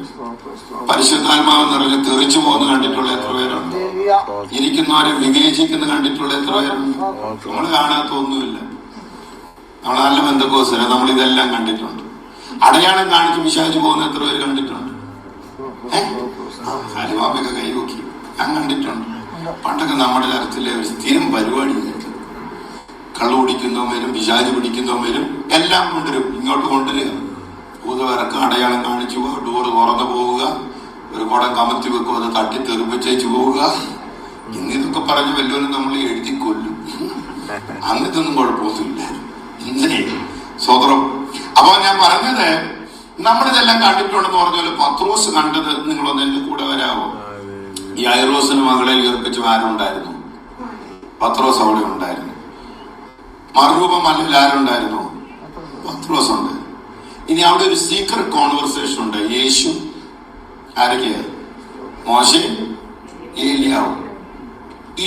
പരിശുദ്ധാത്മാവ് നിറഞ്ഞ് തെറിച്ചു പോകുന്ന കണ്ടിട്ടുള്ള എത്ര പേരുണ്ട്? ഇരിക്കുന്നവരെ വിവേചിക്കുന്ന കണ്ടിട്ടുള്ള എത്ര പേരുണ്ട്? നമ്മൾ കാണാത്ത ഒന്നുമില്ല. നമ്മൾ നല്ല ബന്ധക്കോസര, നമ്മൾ ഇതെല്ലാം കണ്ടിട്ടുണ്ട്. അടയാളം കാണിച്ച് വിശാചിച്ചു പോകുന്ന എത്ര പേര് കണ്ടിട്ടുണ്ട്? ഹരിവാപ്പൊക്കെ കൈവക്കി ഞാൻ കണ്ടിട്ടുണ്ട്. പണ്ടൊക്കെ നമ്മുടെ ചർച്ചിലെ ഒരു സ്ഥിരം പരിപാടിയായിട്ട് കള്ളു കുടിക്കുന്നവരും പിശാച് പിടിക്കുന്നവരും എല്ലാം കൊണ്ടുവരും, ഇങ്ങോട്ട് കൊണ്ടുവരിക. ഭൂതവിറക്കം അടയാളം കാണിച്ചു പോവുക, ഡോറ് തുറന്നു പോവുക, ഒരു കുടം കമത്തി വെക്കും, അത് തട്ടി തെറിപ്പിച്ചേച്ചു പോവുക. ഇന്നിതൊക്കെ പറഞ്ഞ് വല്ലവരും നമ്മൾ എഴുതി കൊല്ലും. അങ്ങനത്തൊന്നും കുഴപ്പമൊന്നുമില്ല. ഇന്നേ സ്വതന്ത്രം. അപ്പൊ ഞാൻ പറഞ്ഞത്, നമ്മളിതെല്ലാം കണ്ടിട്ടുണ്ടെന്ന് പറഞ്ഞാൽ പത്രോസ് കണ്ടത് നിങ്ങളൊന്ന് എന്റെ കൂടെ വരാമോ? ഈ ഐറോസിന് മകളെ ഉയർപ്പിച്ചു ആരുണ്ടായിരുന്നു? പത്രോസ് അവിടെ ഉണ്ടായിരുന്നു. മറുരൂപമല്ല ആരുണ്ടായിരുന്നു? പത്രോസ് ഉണ്ട്. ഇനി അവിടെ ഒരു സീക്രട്ട് കോൺവെർസേഷൻ ഉണ്ട്. യേശു ആരൊക്കെയാ? മോശെ, ഏലിയാവും.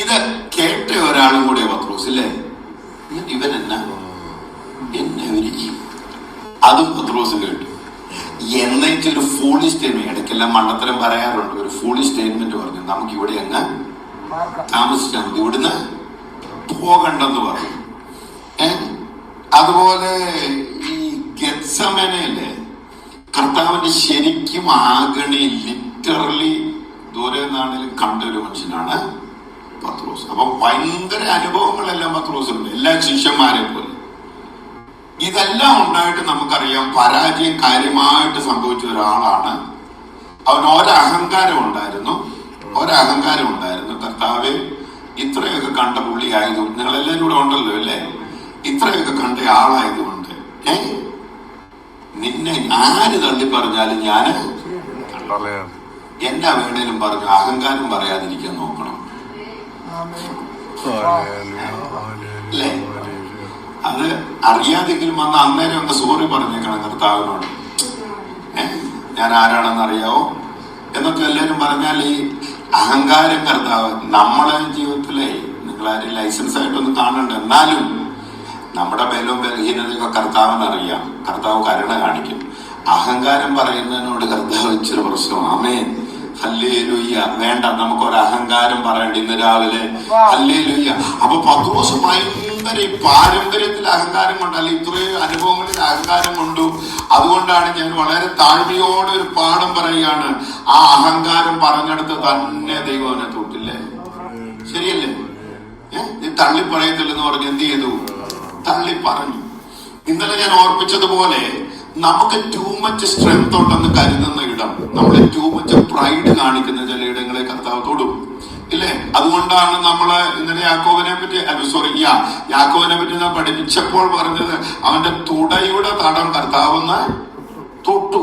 ഇത് കേട്ട ഒരാളും കൂടെ പത്രോസ് ഇല്ലേ? ഇവൻ എന്നെ അതും പത്രോസ് കേട്ടു. എന്നിട്ട് ഒരു ഫൂളി സ്റ്റേറ്റ്മെന്റ്, ഇടയ്ക്കെല്ലാം മണ്ടത്തരം പറയാറുണ്ട്, ഒരു ഫൂളി സ്റ്റേറ്റ്മെന്റ് പറഞ്ഞു, നമുക്ക് ഇവിടെ അങ്ങ് താമസിച്ചാൽ മതി, ഇവിടുന്ന് പോകണ്ടെന്ന് പറഞ്ഞു. അതുപോലെ ഈ ഗെത്സമനയിലെ കർത്താവിന്റെ ശരിക്കും ആഗണി ലിറ്ററലി ദൂരെ നിന്നാണെങ്കിലും കണ്ട ഒരു മനുഷ്യനാണ് പത്രോസ്. അപ്പൊ ഭയങ്കര അനുഭവങ്ങളെല്ലാം പത്രോസുണ്ട്, എല്ലാ ശിഷ്യന്മാരെ പോലെ. ഇതെല്ലാം ഉണ്ടായിട്ട് നമുക്കറിയാം പരാജയം കാര്യമായിട്ട് സംഭവിച്ച ഒരാളാണ് അവൻ. ഒരഹങ്കാരം ഉണ്ടായിരുന്നു. കർത്താവ് ഇത്രയൊക്കെ കണ്ട പുള്ളി ആയതുകൊണ്ട്, നിങ്ങളെല്ലാവരും കൂടെ ഉണ്ടല്ലോ അല്ലേ? ഇത്രയൊക്കെ കണ്ട ആളായതുകൊണ്ട് നിന്നെ ആര് തള്ളി പറഞ്ഞാലും ഞാൻ എന്നാ വേണേലും പറഞ്ഞു അഹങ്കാരം പറയാതിരിക്കാൻ നോക്കണം അല്ലേ? അത് അറിയാതെങ്കിലും വന്ന് അന്നേരം ഒന്ന് സോറി പറഞ്ഞേക്കണം കർത്താവിനോട്. ഞാൻ ആരാണെന്ന് അറിയാവോ എന്നൊക്കെ എല്ലാവരും പറഞ്ഞാൽ ഈ അഹങ്കാരം കർത്താവ് നമ്മളെ ജീവിതത്തിലെ നിങ്ങളാരും ലൈസൻസ് ആയിട്ടൊന്നും കാണണ്ട. എന്നാലും നമ്മുടെ ബലവും ബലഹീനതയൊക്കെ കർത്താവിനറിയാം. കർത്താവ് കരുണ കാണിക്കും. അഹങ്കാരം പറയുന്നതിനോട് കർത്താവ് ഇച്ചിരി പ്രശ്നം. ആമേൻ, ഹല്ലേലൂയ്യ. വേണ്ട, നമുക്കൊരു അഹങ്കാരം പറയണ്ട ഇന്ന് രാവിലെ. ഹല്ലേലൂയ്യ. അപ്പൊ പത്രോസ് ഭയങ്കര ഈ പാരമ്പര്യത്തിൽ അഹങ്കാരം കൊണ്ട്, അല്ലെ ഇത്രയും അനുഭവങ്ങളിൽ അഹങ്കാരം കൊണ്ടു. അതുകൊണ്ടാണ് ഞാൻ വളരെ താഴ്മയോടെ ഒരു പാഠം പറയുകയാണ്. ആ അഹങ്കാരം പറഞ്ഞെടുത്ത് തന്നെ ദൈവനെ തൊട്ടില്ലേ? ശരിയല്ലേ? നീ തള്ളി പറയത്തില്ലെന്ന് പറഞ്ഞ് എന്ത് ചെയ്തു? തള്ളി പറഞ്ഞു. ഇന്നലെ ഞാൻ ഓർപ്പിച്ചതുപോലെ നമുക്ക് ടൂ മച്ച് സ്ട്രെങ്ത് ഉണ്ടെന്ന് കരുതുന്ന ഇടം, നമ്മൾ ടൂ മച്ച് പ്രൈഡ് കാണിക്കുന്ന ചില ഇടങ്ങളെ കർത്താവ് തൊടും, ഇല്ലേ? അതുകൊണ്ടാണ് നമ്മള് ഇന്നലെ യാക്കോബിനെ പറ്റി യാക്കോബിനെ പറ്റി ഞാൻ പഠിപ്പിച്ചപ്പോൾ പറഞ്ഞത് അവന്റെ തുടയുടെ തടം കർത്താവെന്ന് തൊട്ടു.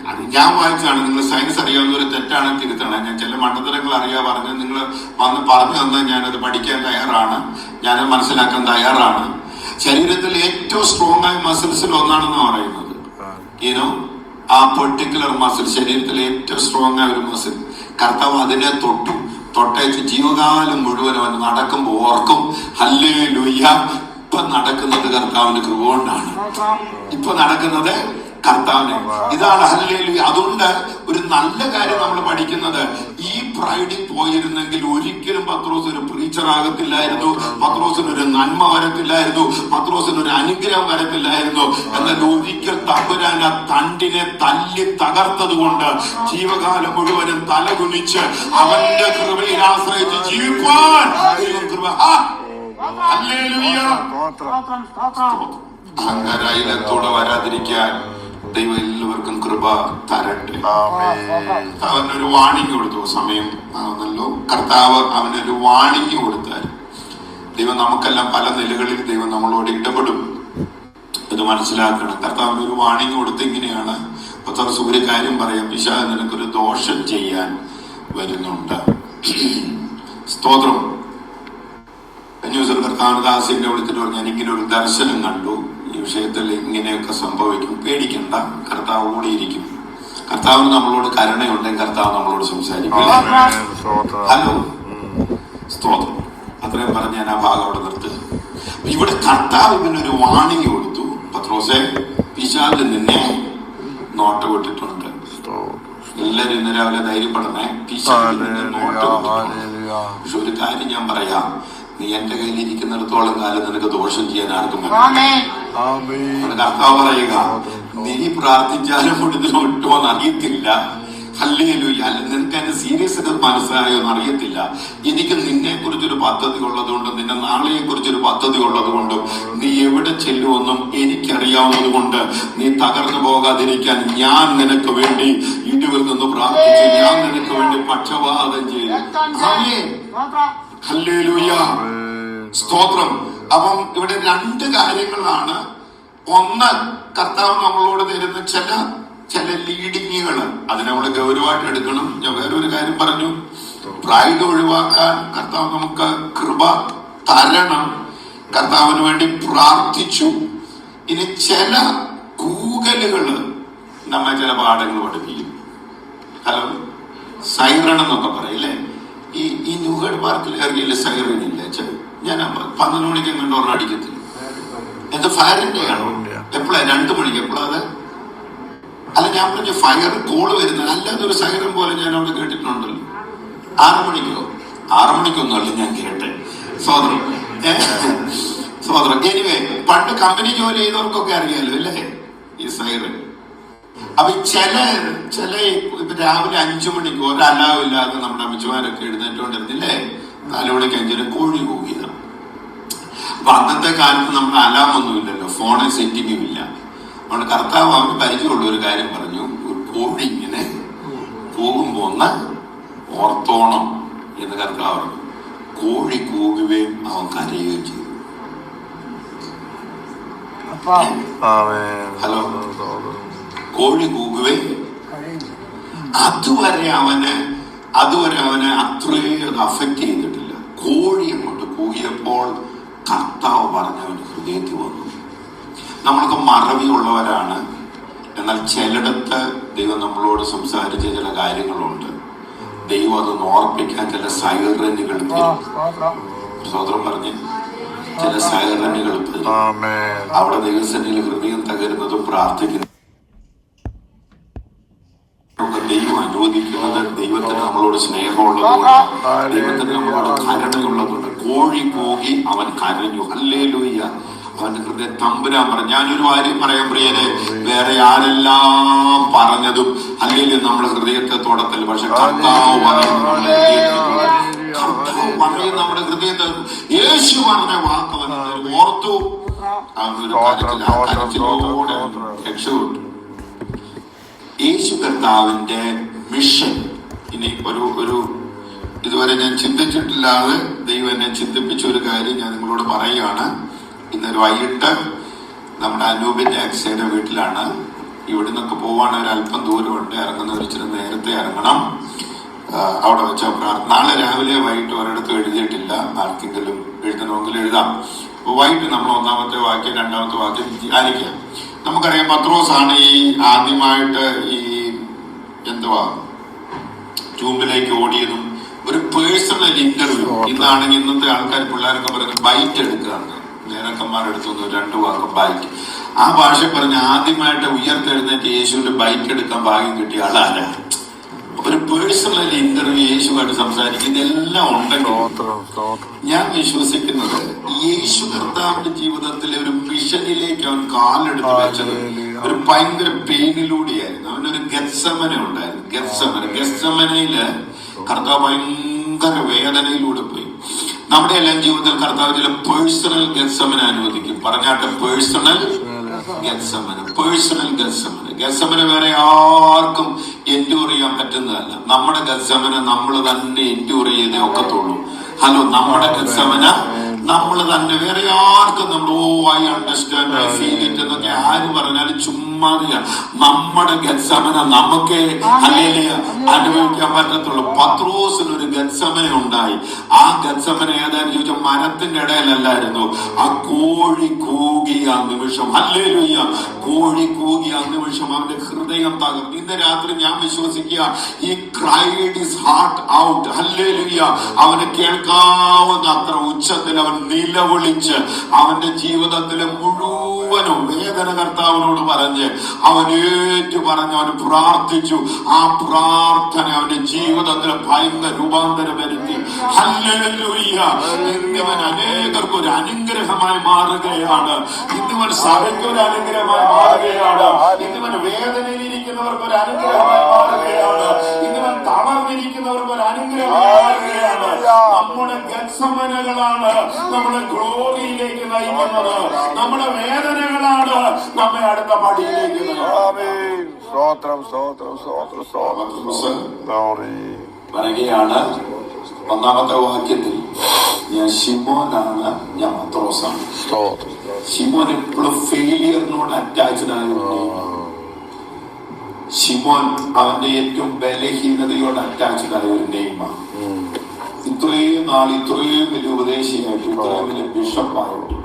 അത് ഞാൻ വായിച്ചാണ്. നിങ്ങൾ സയൻസ് അറിയാവുന്ന ഒരു തെറ്റാണ് തിരുത്തണം. ഞാൻ ചില മണ്ടത്തരങ്ങൾ പറഞ്ഞ് നിങ്ങൾ വന്ന് പറഞ്ഞു തന്നാൽ ഞാനത് പഠിക്കാൻ തയ്യാറാണ്, ഞാനത് മനസ്സിലാക്കാൻ തയ്യാറാണ്. ശരീരത്തിൽ ഏറ്റവും സ്ട്രോങ് ആയ മസിൽസിൽ ഒന്നാണെന്ന് പറയുന്നത്, ആ പെർട്ടിക്കുലർ മസിൽ, ശരീരത്തിൽ ഏറ്റവും സ്ട്രോങ് ആയ ഒരു മസിൽ. കർത്താവ് അതിനെ തൊട്ടേച്ച് ജീവകാലം മുഴുവൻ അവൻ നടക്കുമ്പോൾ ഓർക്കും, ഹല്ലേലൂയ, ഇപ്പൊ നടക്കുന്നത് കർത്താവിന്റെ കൃപ കൊണ്ടാണ്. ഇപ്പൊ നടക്കുന്നത് കർത്താവിനെ. ഇതാണ് ഹല്ലേലൂയ. അതുകൊണ്ട് ഒരു നല്ല കാര്യം നമ്മൾ പഠിക്കുന്നത്, ഈ പ്രൈഡിൽ പോയിരുന്നെങ്കിൽ ഒരിക്കലും പത്രോസ് ഒരു പ്രീച്ചർ ആകത്തില്ലായിരുന്നു, പത്രോസിന് ഒരു നന്മ വരത്തില്ലായിരുന്നു, പത്രോസിന് ഒരു അനുഗ്രഹം വരത്തില്ലായിരുന്നു. എന്നാൽ ഒരിക്കൽ തമ്പുരാൻ ആ തണ്ടിനെ തല്ലി തകർത്തത് കൊണ്ട് ജീവകാലം മുഴുവനും തലകുനിച്ച് അവന്റെ കൃപയിൽ ആശ്രയിച്ച് ജീവിപ്പാൻ കൃപ. അഹങ്കാരത്തോടെ വരാതിരിക്കാൻ ദൈവം എല്ലാവർക്കും കൃപ തരട്ടെ. അവനൊരു വാണിംഗ് കൊടുത്തു. സമയം ആവുന്നല്ലോ. കർത്താവ് അവനൊരു വാണിംഗ് കൊടുത്താൽ ദൈവം നമുക്കെല്ലാം പല നിലകളിൽ ദൈവം നമ്മളോട് ഇടപെടും. ഇത് മനസ്സിലാക്കണം. കർത്താവിനൊരു വാണിംഗ് കൊടുത്ത് ഇങ്ങനെയാണ്. പത്രോസ് ഒരു കാര്യം പറയാം, പിശാച് നിനക്കൊരു ദോഷം ചെയ്യാൻ വരുന്നുണ്ട്. സ്തോത്രം. കർത്താവദാസിനെ വിളിച്ചിട്ട് പറഞ്ഞു, ഞാനിങ്ങനെ ഒരു ദർശനം കണ്ടു, ഈ വിഷയത്തിൽ ഇങ്ങനെയൊക്കെ സംഭവിക്കും, പേടിക്കണ്ട, കർത്താവ് കൂടി ഇരിക്കും. കർത്താവിന് നമ്മളോട് കരുണയുണ്ടെങ്കിൽ കർത്താവ് നമ്മളോട് സംസാരിക്കും. ഹലോ, സ്തോത്രം. അത്രയും പറഞ്ഞ് ഞാൻ ആ ഭാഗം അവിടെ നിർത്തുക. ഇവിടെ കർത്താവ് ഇവനൊരു വാണിംഗ് കൊടുത്തു, പത്രോസേ, പിശാച് നിന്നെ നോട്ടമിട്ടിട്ടുണ്ട്. എല്ലാരും ഇന്ന് രാവിലെ ധൈര്യപ്പെടണേ, പിശാച് നിന്നെ നോട്ടമിട്ടിട്ടുണ്ട്. പക്ഷെ ഒരു കാര്യം ഞാൻ പറയാം, നീ എന്റെ കയ്യിൽ ഇരിക്കുന്നിടത്തോളം കാലം നിനക്ക് ദോഷം ചെയ്യാൻ ആർക്കും കർത്താവ് പറയുക, നീ പ്രാർത്ഥിച്ചാലും കൂടുതൽ ഒട്ടുമോന്ന് അറിയത്തില്ല. ഹല്ലേലൂയ. നിനക്ക് അതിന്റെ സീരിയസ്നെസ് മനസ്സിലായോ എന്ന് അറിയത്തില്ല. എനിക്ക് നിന്നെ കുറിച്ചൊരു പദ്ധതി ഉള്ളതുകൊണ്ട്, നിന്റെ നാളെയെ കുറിച്ചൊരു പദ്ധതി ഉള്ളതുകൊണ്ട്, നീ എവിടെ ചെല്ലുമെന്നും എനിക്കറിയാവുന്നത് കൊണ്ട് നീ തകർന്നു പോകാതിരിക്കാൻ ഞാൻ നിനക്ക് വേണ്ടി ഇടിവിൽ നിന്ന് പ്രാർത്ഥിച്ചു, ഞാൻ നിനക്ക് വേണ്ടി പക്ഷപാതം ചെയ്തു. ഹല്ലേലൂയ, സ്തോത്രം. അപ്പം ഇവിടെ രണ്ട് കാര്യങ്ങളാണ്. ഒന്ന്, കർത്താവ് നമ്മളോട് തരുന്ന ചില ലീഡിങ്ങുകൾ, അതിനെ നമ്മൾ ഗൗരവമായിട്ട് എടുക്കണം. ഞാൻ വേറൊരു കാര്യം പറഞ്ഞു, പ്രൈഡ് ഒഴിവാക്കാൻ കർത്താവ് നമുക്ക് കൃപ തരണം. കർത്താവിന് വേണ്ടി പ്രാർത്ഥിച്ചു. ഇനി ചില കൂകലുകള് നമ്മെ ചില പാഠങ്ങൾ പഠിപ്പിക്കും. ഹലോ, സൈറൺ എന്നൊക്കെ പറയില്ലേ? ഈ ന്യൂഗഡ് പാർക്കിൽ ഇറങ്ങിയില്ല, സൈറൺ ഇല്ല. ഞാൻ 12 മണിക്ക് കണ്ടോർന്ന് അടിക്കത്തില്ല. എന്താ ഫയറിന്റെ ആണോ? എപ്പോഴാ? 2 മണിക്ക്. എപ്പോഴാ അത്? അല്ല, ഞാൻ പറഞ്ഞ ഫയർ കോള് വരുന്നത് അല്ലാതെ ഒരു സൈറൻ പോലെ ഞാൻ അവിടെ കേട്ടിട്ടുണ്ടല്ലോ. 6 മണിക്കോ? 6 മണിക്കൊന്നുമല്ല ഞാൻ കേട്ടെ. സോദരം. എനിവേ, പണ്ട് കമ്പനി ജോലി ചെയ്തവർക്കൊക്കെ അറിയാലോ അല്ലേ ഈ സൈറൻ. അപ്പൊ ചില രാവിലെ 5 മണിക്ക് ഒരു അലാവില്ലാതെ നമ്മുടെ അമ്മച്ചുമാരൊക്കെ എഴുന്നേറ്റോണ്ടിരുന്നില്ലേ, 4 മണിക്ക് 5 കോഴി കൂകിയതാണ്. അപ്പൊ അന്നത്തെ കാലത്ത് നമ്മുടെ അലാമൊന്നുമില്ലല്ലോ, ഫോണിൽ സെറ്റിങ്ങും ഇല്ല. അതുകൊണ്ട് കർത്താവ് അവന് പരിചയമുള്ള ഒരു കാര്യം പറഞ്ഞു, ഒരു കോഴി ഇങ്ങനെ പോകുമ്പോ ഒന്ന് ഓർത്തോണം എന്ന് കർത്താവ് പറഞ്ഞു. കോഴി കൂകുകയും അവൻ കരയുകയും ചെയ്തു. ഹലോ, കോഴി കൂകുകയും അതുവരെ അവനെ അത്രയും അഫക്റ്റ് ചെയ്തിട്ടില്ല. കോഴി അങ്ങോട്ട് കൂകിയപ്പോൾ കർത്താവ് പറഞ്ഞവന് ഹൃദയത്തിൽ വന്നു. നമ്മൾക്ക് മറവിയുള്ളവരാണ്. എന്നാൽ ചിലയിടത്ത് ദൈവം നമ്മളോട് സംസാരിച്ച ചില കാര്യങ്ങളുണ്ട്. ദൈവം അതൊന്ന് ഓർപ്പിക്കാൻ ചില സൈറനുകൾ. സ്വതന്ത്രം പറഞ്ഞ് ചില സഹകരണങ്ങൾ അവിടെ ദൈവസന്നിധിയിൽ ഹൃദയം തകരുന്നതും പ്രാർത്ഥിക്കുന്നു. ദൈവം അനുവദിക്കുന്നത് ദൈവത്തിന് നമ്മളോട് സ്നേഹമുള്ളതുകൊണ്ട്, ദൈവത്തിന് നമ്മളോട് കരുണയുള്ളതുകൊണ്ട്. കോഴി കൂകി അവൻ കരഞ്ഞു. ഹല്ലേലൂയ. അവന്റെ ഹൃദയം തമ്പുരാൻ പറഞ്ഞു. ഞാനൊരു കാര്യം പറയാൻ പ്രിയരെ, വേറെ ആരെല്ലാം പറഞ്ഞതും അല്ലെങ്കിൽ നമ്മുടെ ഹൃദയത്തെ തൊടത്തില്ല, പക്ഷെ കർത്താവ് പറയുന്നത് നമ്മുടെ ഹൃദയത്തെ യേശു പറഞ്ഞ വാക്കവൻ ഓർത്തു. അവനൊരു കരച്ചിലോടെ രക്ഷപ്പെട്ടു. യേശു കർത്താവിന്റെ മിഷൻ ഇനി ഒരു ഇതുവരെ ഞാൻ ചിന്തിച്ചിട്ടില്ലാതെ ദൈവം എന്നെ ചിന്തിപ്പിച്ച ഒരു കാര്യം ഞാൻ നിങ്ങളോട് പറയുകയാണ്. ഇന്നൊരു വൈകിട്ട് നമ്മുടെ അനൂപിന്റെ അക്സയുടെ വീട്ടിലാണ്. ഇവിടെ നിന്നൊക്കെ പോവാണെങ്കിൽ അല്പം ദൂരമുണ്ട്. ഇറങ്ങുന്നവർ ഇച്ചിരി നേരത്തെ ഇറങ്ങണം. അവിടെ വെച്ച നാളെ രാവിലെ വൈകിട്ട് ഒരിടത്തും എഴുതിയിട്ടില്ല. ആർക്കെങ്കിലും എഴുതണമെങ്കിൽ എഴുതാം. വൈകിട്ട് നമ്മൾ ഒന്നാമത്തെ വാക്യം രണ്ടാമത്തെ വാക്യം ആയിരിക്കാം. നമുക്കറിയാം പത്രോസാണ് ഈ ആദ്യമായിട്ട് ഈ ട്യൂബിലേക്ക് ഓടിയതും ഒരു പേഴ്സണൽ ഇന്റർവ്യൂ. ഇന്നാണെങ്കിൽ ഇന്നത്തെ ആൾക്കാർ പിള്ളേരൊക്കെ പറയുന്നത് ബൈറ്റ് എടുക്കുകയാണ്. നേതാക്കന്മാരെടുത്തു 2 വാക്ക് ബൈറ്റ്. ആ ഭാഷ പറഞ്ഞ് ആദ്യമായിട്ട് ഉയർത്തെഴുന്നേറ്റ് യേശുവിന്റെ ബൈറ്റ് എടുക്കാൻ ഭാഗ്യം കിട്ടിയ ആളാരാ? ഒരു പേഴ്സണൽ ഇന്റർവ്യൂ യേശുവായിട്ട് സംസാരിക്കും. ഇതെല്ലാം ഉണ്ടെങ്കിൽ ഞാൻ വിശ്വസിക്കുന്നത് യേശു കർത്താവിന്റെ ജീവിതത്തിലെ ഒരു മിഷനിലേക്ക് അവൻ കാലെടുത്ത് വെച്ചത് ഒരു ഭയങ്കര പെയിനിലൂടെയായിരുന്നു. അവനൊരു ഗത്സമന ഉണ്ടായിരുന്നു. ഗത്സമനയില് കർത്താവ് ഭയങ്കര വേദനയിലൂടെ പോയി. നമ്മുടെ എല്ലാം ജീവിതത്തിൽ കർത്താവ് ചില പേഴ്സണൽ ഗത്സമന അനുവദിക്കും. പറഞ്ഞാട്ടെ, പേഴ്സണൽ ഗത്സമന വേറെ ആർക്കും എൻഡ്യൂർ ചെയ്യാൻ പറ്റുന്നതല്ല. നമ്മുടെ ഗത്സമന നമ്മൾ തന്നെ എൻഡ്യൂർ ചെയ്തേ ഒക്കത്തുള്ളൂ. ഹലോ, നമ്മുടെ ഗത്സമന നമ്മൾ തന്നെ, വേറെ ആർക്കും നമ്മൾ I understand I feel it എന്നൊക്കെ ആര് പറഞ്ഞാലും ചുമ്മാതില്ല. നമ്മുടെ ഗത്സമന നമുക്ക് അല്ലെങ്കിൽ അനുഭവിക്കാൻ പറ്റത്തുള്ളൂ. പത്രോസിനൊരു ഗത്സമന ഉണ്ടായി. ആ ഗത്സമന ഏതായാലും ചോദിച്ചാൽ മരത്തിന്റെ ഇടയിലല്ലായിരുന്നു. ആ കോഴി കൂകിയ നിമിഷം, ഹല്ലേലൂയ, കോഴി കൂകിയ നിമിഷം അവന്റെ ഹൃദയം തകർന്നു. ഇന്ന് രാത്രി ഞാൻ വിശ്വസിക്കുക, ഈ cried his heart out. Hallelujah. അവന് കേൾക്കാവുന്ന അത്ര ഉച്ചത്തിൽ അവൻ നിലവിളിച്ച് അവന്റെ ജീവിതത്തിലെ മുഴുവനും വേദന കർത്താവിനോട് പറഞ്ഞ് അവൻ ഏറ്റു പറഞ്ഞ് അവൻ പ്രാർത്ഥിച്ചു. ആ പ്രാർത്ഥന അവന്റെ ജീവിതത്തിലെ ഭയങ്കര രൂപാന്തരം വരുത്തി. ഹല്ലേലൂയ. ഇന്നിവൻ അനേകർക്ക് ഒരു അനുഗ്രഹമായി മാറുകയാണ്. ഇന്നിവൻ സഭയ്ക്ക് ഒരു അനുഗ്രഹമായി മാറുകയാണ്. ഇന്നിവൻ വേദനയിലിരിക്കുന്നവർക്ക് ഒരു അനുഗ്രഹമായി മാറുകയാണ്. ഇന്നിവൻ തളർന്നിരിക്കുന്നവർക്ക് ഒരു അനുഗ്രഹമായി മാറുകയാണ്. നമ്മുടെ ഗത്സമനകളാണ് നമ്മുടെ ഗ്ലോറിയിലേക്ക് നയിക്കുന്നത്. നമ്മുടെ വേദനകളാണ് നമ്മെ അടുത്ത പടിയിലേക്ക് പറയുകയാണ്. 1-ാമത്തെ വാക്യത്തിൽ ഞാൻ ശിമോനാണ്, ഞാൻ പത്രോസാണ്. ശിമോൻ എപ്പോഴും ഫെയിലിയറിനോട് അറ്റാച്ച്ഡ് ആയിരുന്നു. ശിമോൻ അവന്റെ ഏറ്റവും ബലഹീനതയോട് അറ്റാച്ച്ഡ് ആയ ഒരു നെയ്മാണ്. ഇത്രയും നാൾ ഇത്രയും വലിയ ഉപദേശിയായിട്ട്, ഇത്രയും വലിയ ബിഷപ്പായിട്ട്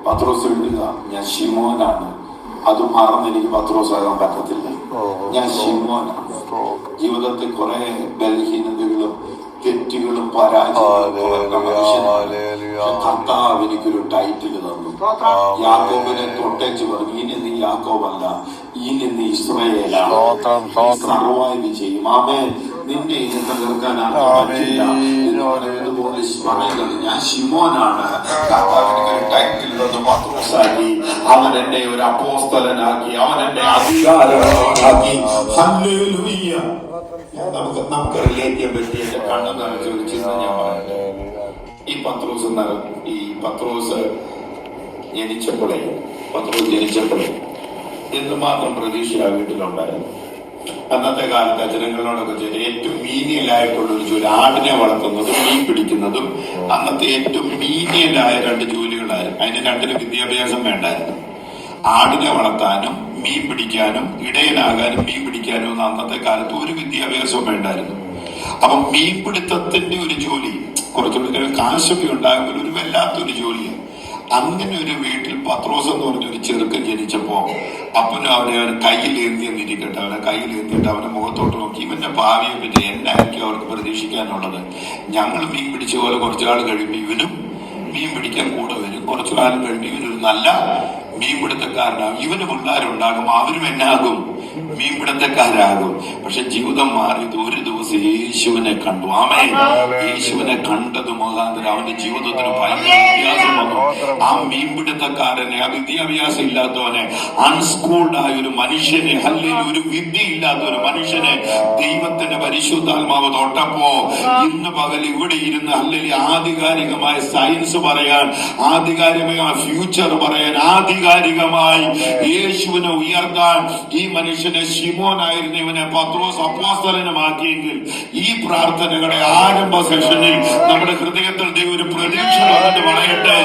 പത്രോസ് എഴുതുക, ഞാൻ ശിമോനാണ്. അത് മറന്ന് എനിക്ക് പത്രോസാകാൻ പറ്റത്തില്ല. ഞാൻ ശിമോനാണ്. ജീവിതത്തിൽ കുറെ ബലഹീനതകളും തെറ്റുകളും പരാജയങ്ങളും കർത്താവ് എനിക്കൊരു ടൈറ്റിൽ തന്നു. യാക്കോബിനെ തൊട്ടേച്ച് പറഞ്ഞു, ഇനി നീ യാക്കോബല്ല, ഇനി നീ ഇസ്രായേലാണ്. സർവൈവ് ചെയ്യും. ആമേൻ. നിന്നെ ഇനി തകർക്കാനാണ് പറ്റില്ല. ഇതുപോലെ പറയുന്നത് ഞാൻ ശിമോനാണ്. കർത്താവ് എനിക്കൊരു ടൈറ്റിൽ തന്നു, പത്രോസാക്കി. അവൻ എന്നെ ഒരു അപ്പോസ്തലനാക്കി, അവൻ എന്നെ അധികാരമാക്കി. ഹല്ലേലൂയ. നമുക്ക് റിലേറ്റ് ചെയ്യാൻ പറ്റിയ എന്റെ കണ്ണ് നിറച്ച് ഒരു ചിന്ത ഞാൻ പറയുന്നത്, ഈ പത്രോസ് ജനിച്ചപ്പോഴേ എന്തുമാത്രം പ്രതീക്ഷ ആ വീട്ടിലുണ്ടായിരുന്നു. അന്നത്തെ കാലത്ത് ജനങ്ങളോടൊക്കെ ഏറ്റവും മീനിയലായിട്ടുള്ള ഒരു ജോലി ആടിനെ വളർത്തുന്നതും മീൻ പിടിക്കുന്നതും അന്നത്തെ ഏറ്റവും മീനിയലായ 2 ജോലികളായിരുന്നു. അതിന് 2 വിദ്യാഭ്യാസം വേണ്ടായിരുന്നു. ആടിനെ വളർത്താനും മീൻ പിടിക്കാനും ഇടയനാകാനും മീൻ പിടിക്കാനും ഒന്നും അന്നത്തെ കാലത്ത് ഒരു വിദ്യാഭ്യാസവും വേണ്ടായിരുന്നു. അപ്പൊ മീൻപിടുത്തത്തിന്റെ ഒരു ജോലി കുറച്ചുകൂടി കാശൊക്കെ ഉണ്ടാകുമ്പോൾ ഒരു വല്ലാത്തൊരു ജോലിയാണ്. അങ്ങനെ ഒരു വീട്ടിൽ പത്രോസ് എന്ന് പറഞ്ഞൊരു ചെറുക്കൻ ജനിച്ചപ്പോ അപ്പനും അവനെ കയ്യിലേന്തി എന്നിരിക്കട്ടെ, അവനെ കയ്യിലേന്തിയിട്ട് അവന്റെ മുഖത്തോട്ട് നോക്കി, ഇവന്റെ ഭാവിയെ പറ്റി എന്നായിരിക്കും അവർക്ക് പ്രതീക്ഷിക്കാനുള്ളത്? ഞങ്ങൾ മീൻ പിടിച്ച പോലെ കുറച്ചാൾ കഴിയുമ്പോൾ ഇവനും മീൻ പിടിക്കാൻ കൂടെ വരും. കുറച്ചു കാലം കഴിഞ്ഞ് ഇവനൊരു നല്ല മീൻപിടുത്തക്കാരനാകും. ഇവന് പിള്ളേരുണ്ടാകും, അവരും എന്നാകും? മീൻപിടുത്തക്കാരാകും. പക്ഷെ ജീവിതം മാറിയത് ഒരു ദിവസം യേശുവിനെ കണ്ടു. ആമേൻ. യേശുവിനെ കണ്ടത് മുഖാന്തരം അവന്റെ ജീവിതത്തിന് ഭയങ്കര വ്യത്യാസം വന്നു. ആ മീൻപിടുത്തക്കാരനെ, ആ വിദ്യാഭ്യാസം ഇല്ലാത്തവനെ, അൺസ്കൂൾഡ് ആയ ഒരു മനുഷ്യനെ, അല്ലെങ്കിൽ ഒരു വിദ്യ ഇല്ലാത്ത ഒരു മനുഷ്യനെ ദൈവത്തിന്റെ പരിശുദ്ധാത്മാവ് തൊട്ടപ്പോ ഇന്ന് പകൽ ഇവിടെ ഇരുന്ന് അല്ലെങ്കിൽ ആധികാരികമായ സയൻസ് പറയാൻ, ആധികാരികമായ ഫ്യൂച്ചർ പറയാൻ, ആധികാരികമായി യേശുവിനെ ഉയർത്താൻ ഈ മനുഷ്യനെ ശിമോനായിരുന്നു ഇവനെ പത്രോസ് അപ്പോസ്തലനുമാക്കിയെങ്കിൽ ഈ പ്രാർത്ഥനകളുടെ ആരംഭ സെഷനിൽ നമ്മുടെ ഹൃദയത്തിൽ ദൈവം ഒരു പ്രതീക്ഷ വന്നിട്ട് പറയട്ടെ,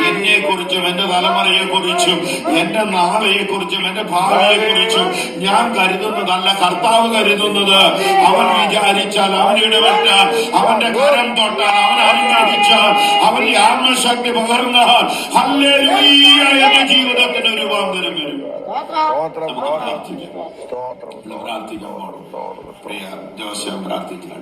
എന്നെ കുറിച്ചും എന്റെ തലമുറയെ കുറിച്ചും എന്റെ നാളെയെ കുറിച്ചും എന്റെ ഭാവിയെ കുറിച്ചും ഞാൻ കരുതുന്നതല്ല കർത്താവ് കരുതുന്നത്. അവൻ വിചാരിച്ചാൽ, അവൻ ഇടപെട്ടാൽ, അവന്റെ കരം തൊട്ടാൽ, അവൻ അനുഗ്രഹിച്ചാൽ, അവന്റെ ആത്മശക്തി പകർന്നാൽ ഹല്ലേലൂയ എന്ന ജീവിതത്തിന് ഒരു രൂപാന്തരം വരും. നമുക്ക് പ്രാർത്ഥിക്കാം. പ്രിയ ജോസഫ് പ്രാർത്ഥിക്കാം.